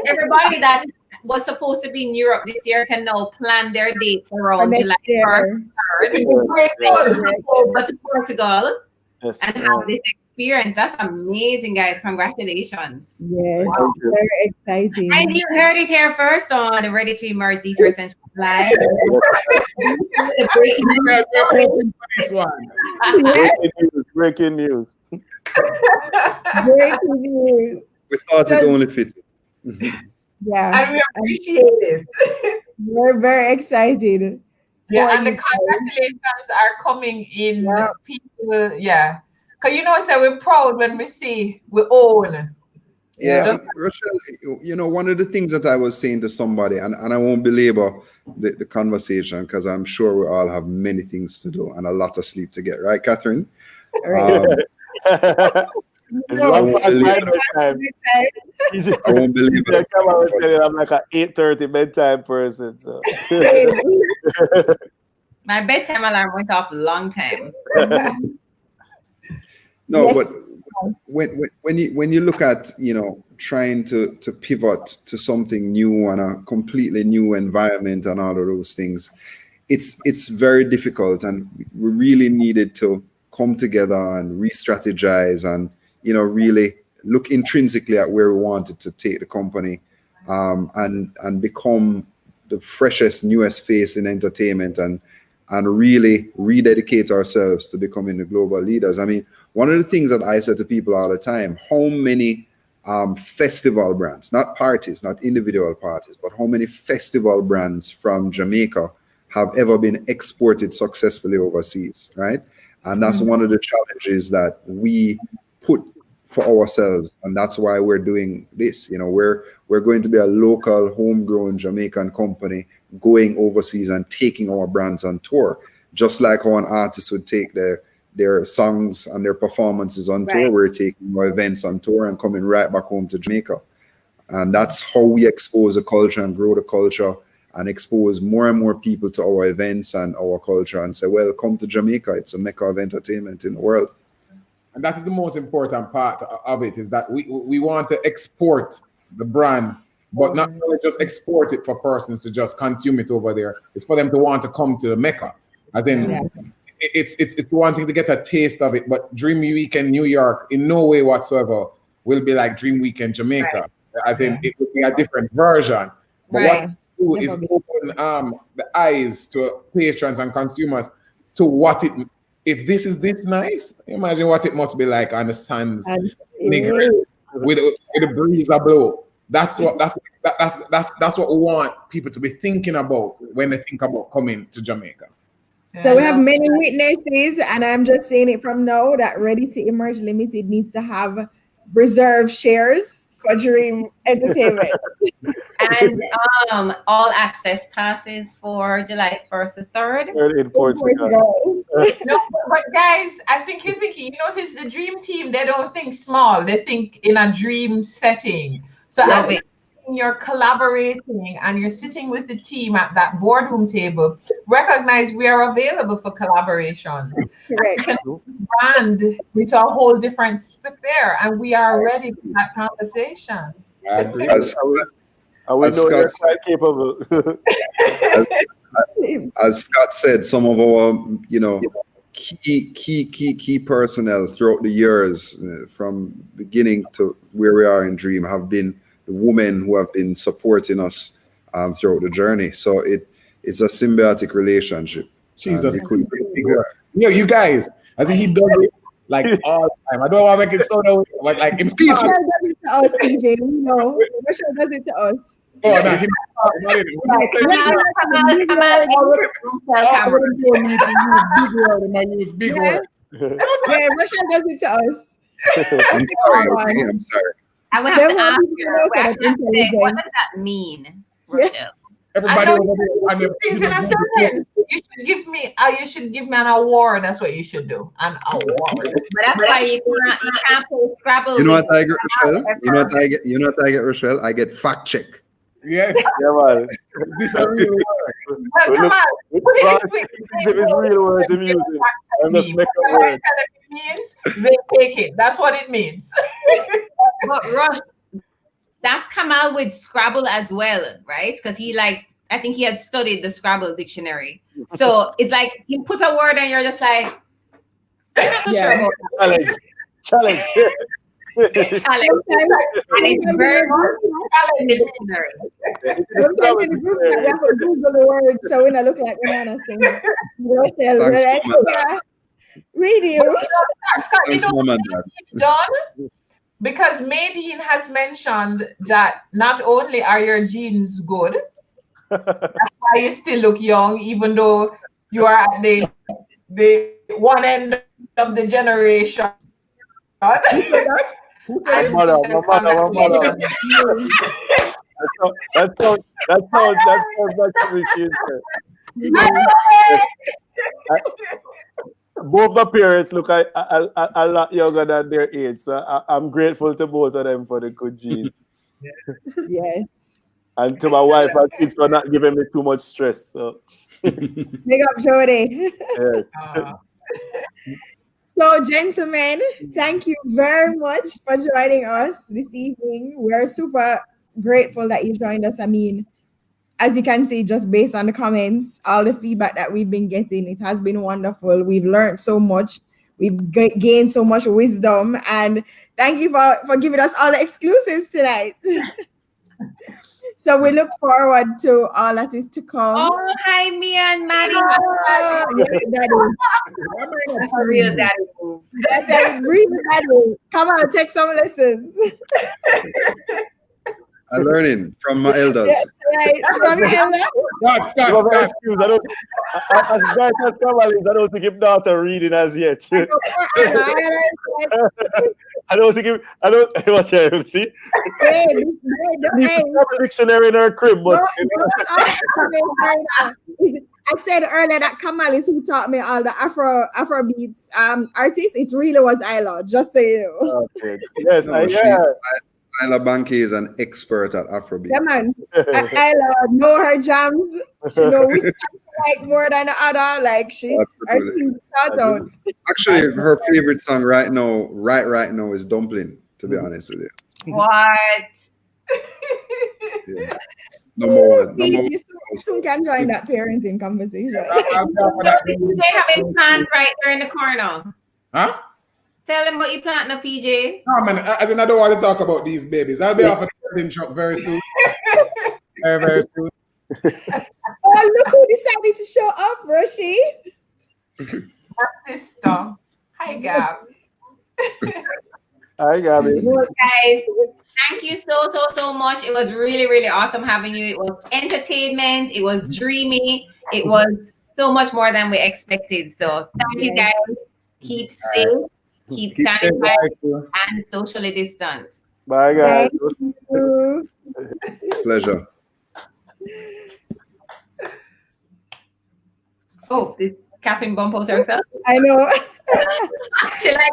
Everybody that was supposed to be in Europe this year can now plan their dates around July 1st. Go to Portugal and have this experience. That's amazing, guys. Congratulations. Yes, very exciting. And you heard it here first on the Ready to Emerge Detour Essentials Live. Breaking news. Breaking news. We thought it only fitted. Yeah. And we appreciate it. We're very excited. Yeah, and the congratulations are coming in. People, Because you know, say we're proud when we see we own. Yeah, Rochelle, you know, one of the things that I was saying to somebody, and I won't belabor the conversation because I'm sure we all have many things to do and a lot of sleep to get, right, Catherine? I won't believe it. I'm like an 8:30 bedtime person. So. My bedtime alarm went off a long time. No, Yes. but when you look at, you know, trying to pivot to something new and a completely new environment and all of those things, it's very difficult, and we really needed to come together and re-strategize and, you know, really look intrinsically at where we wanted to take the company, and become the freshest, newest face in entertainment, and really rededicate ourselves to becoming the global leaders. I mean, one of the things that I say to people all the time, how many festival brands, not parties, not individual parties, but how many festival brands from Jamaica have ever been exported successfully overseas, right? And that's one of the challenges that we put for ourselves, and that's why we're doing this. You know, we're going to be a local, homegrown Jamaican company going overseas and taking our brands on tour, just like how an artist would take their songs and their performances on tour. We're taking our events on tour and coming right back home to Jamaica. And that's how we expose the culture and grow the culture and expose more and more people to our events and our culture and say, well, come to Jamaica. It's a mecca of entertainment in the world. And that is the most important part of it, is that we want to export the brand, but not only just export it for persons to just consume it over there. It's for them to want to come to the mecca. As in, it's one thing to get a taste of it, but Dream Weekend New York in no way whatsoever will be like Dream Weekend Jamaica. As in, it will be a different version. But what we do is open the eyes to patrons and consumers to what it. If this is this nice, imagine what it must be like on the sands, with the breeze a blow. That's what we want people to be thinking about when they think about coming to Jamaica. So we have many witnesses, and I'm just saying it from now that Ready to Emerge Limited needs to have reserve shares for Dream Entertainment. And all access passes for July 1st to 3rd. In Portugal. No, but guys, I think you're thinking, you notice the Dream team, they don't think small, they think in a dream setting. So as you're collaborating and you're sitting with the team at that boardroom table, recognize we are available for collaboration. Correct. Brand into a whole different sphere, and we are ready for that conversation. I agree. And we know you're quite capable. As Scott said, some of our, you know, key personnel throughout the years, from beginning to where we are in Dream, have been the women who have been supporting us throughout the journey. So it's a symbiotic relationship. Jesus, you guys, as he does it like all the time. I don't want to make it so that way, but like him speech. Rochelle does it to us, PJ. You know, Rochelle does it to us. Oh, no, him. Big word. Yeah, Rochelle does it to us. I'm sorry. I would have to ask her, what does that mean, Rochelle? Everybody over there. Things in a sentence. You should give me an award. That's what you should do. An award. But that's why you can't play Scrabble. You know what I get, Rochelle? You know what I get, Rochelle? I get fact check. Yes. Yeah, man. This is a real word. Well, come on. Put it If it's real words of music, I must make a word. it means they take it. That's what it means. But Rush, that's come out with Scrabble as well, right? Because I think he has studied the Scrabble dictionary. So it's like you put a word and you're just like, I'm not so sure about that. Challenge. Challenge. And it's very much in the dictionary. Sometimes in the group chat, we have to Google the word so we don't look like bananas. Rochelle, Thanks, radio. Thanks, Mom and Dad. Done? Because Maydeen has mentioned that not only are your genes good, that's why you still look young, even though you are at the one end of the generation Oh, My mother. That sounds like something she said. Both my parents look a lot younger than their age, so I'm grateful to both of them for the good genes. Yes. And to my wife and kids for not giving me too much stress. So Big up, Jody. yes. So, gentlemen, thank you very much for joining us this evening. We're super grateful that you joined us. I mean, as you can see, just based on the comments, all the feedback that we've been getting, it has been wonderful. We've learned so much. We've gained so much wisdom. And thank you for giving us all the exclusives tonight. So we look forward to all that is to come. Oh, hi, Mia and Maddie. Oh, yes, Daddy. That's a real daddy move. That's a real daddy. Come on, take some lessons. I'm learning from my elders. Right. From your elder. Stop. Excuse, as bright as Kamala is, I don't think him daughter reading as yet. I don't watch it, see? Hey, Need to have a dictionary in her crib, but I said earlier that Kamal is who taught me all the Afro beats artists. It really was Isla, just so you know. okay. Yes, Isla Banky is an expert at Afrobeat. Yeah, man. Isla know her jams. She know which like more than the other. Like she, shout out. Actually, her favorite song right now is Dumpling, to be honest with you. What? Yeah. Number one. You soon can join that parenting conversation. PJ having planned right there in the corner. Huh? Tell them what you planting a PJ. No, man, as in I don't want to talk about these babies. I'll be off at the wedding shop very soon. Very soon. Oh, look who decided to show up, Roshi. my sister. Hi, Gab. I got it. Well, guys, thank you so much. It was really, really awesome having you. It was entertainment. It was dreamy. It was so much more than we expected. So thank you, guys. Keep safe. Keep sanitized and socially distant. Bye, guys. Thank you. Pleasure. Oh, did Catherine bump out herself? I know. She like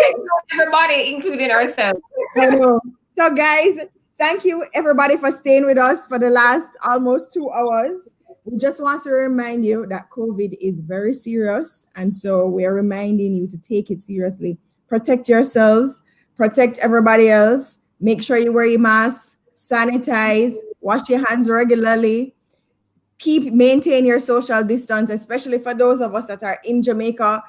takes out everybody, including herself. I know. So, guys, thank you everybody for staying with us for the last almost 2 hours. We just want to remind you that COVID is very serious. And so we are reminding you to take it seriously. Protect yourselves, protect everybody else. Make sure you wear your mask, sanitize, wash your hands regularly. Maintain your social distance, especially for those of us that are in Jamaica.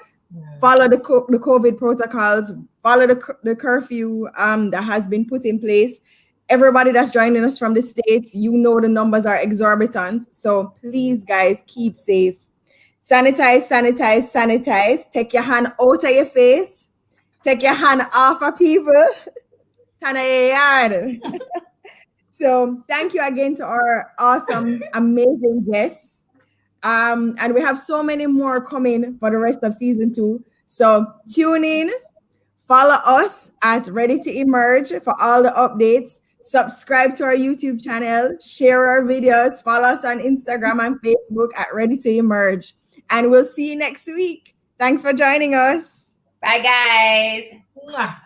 Follow the COVID protocols, follow the curfew that has been put in place. Everybody that's joining us from the States, you know the numbers are exorbitant. So please, guys, keep safe. Sanitize. Take your hand out of your face. Take your hand off of people. Turn your yard. So thank you again to our awesome, amazing guests. And we have so many more coming for the rest of season 2. So tune in, follow us at Ready to Emerge for all the updates. Subscribe to our YouTube channel, share our videos, follow us on Instagram and Facebook at Ready to Emerge. And we'll see you next week. Thanks for joining us. Bye, guys. Mwah.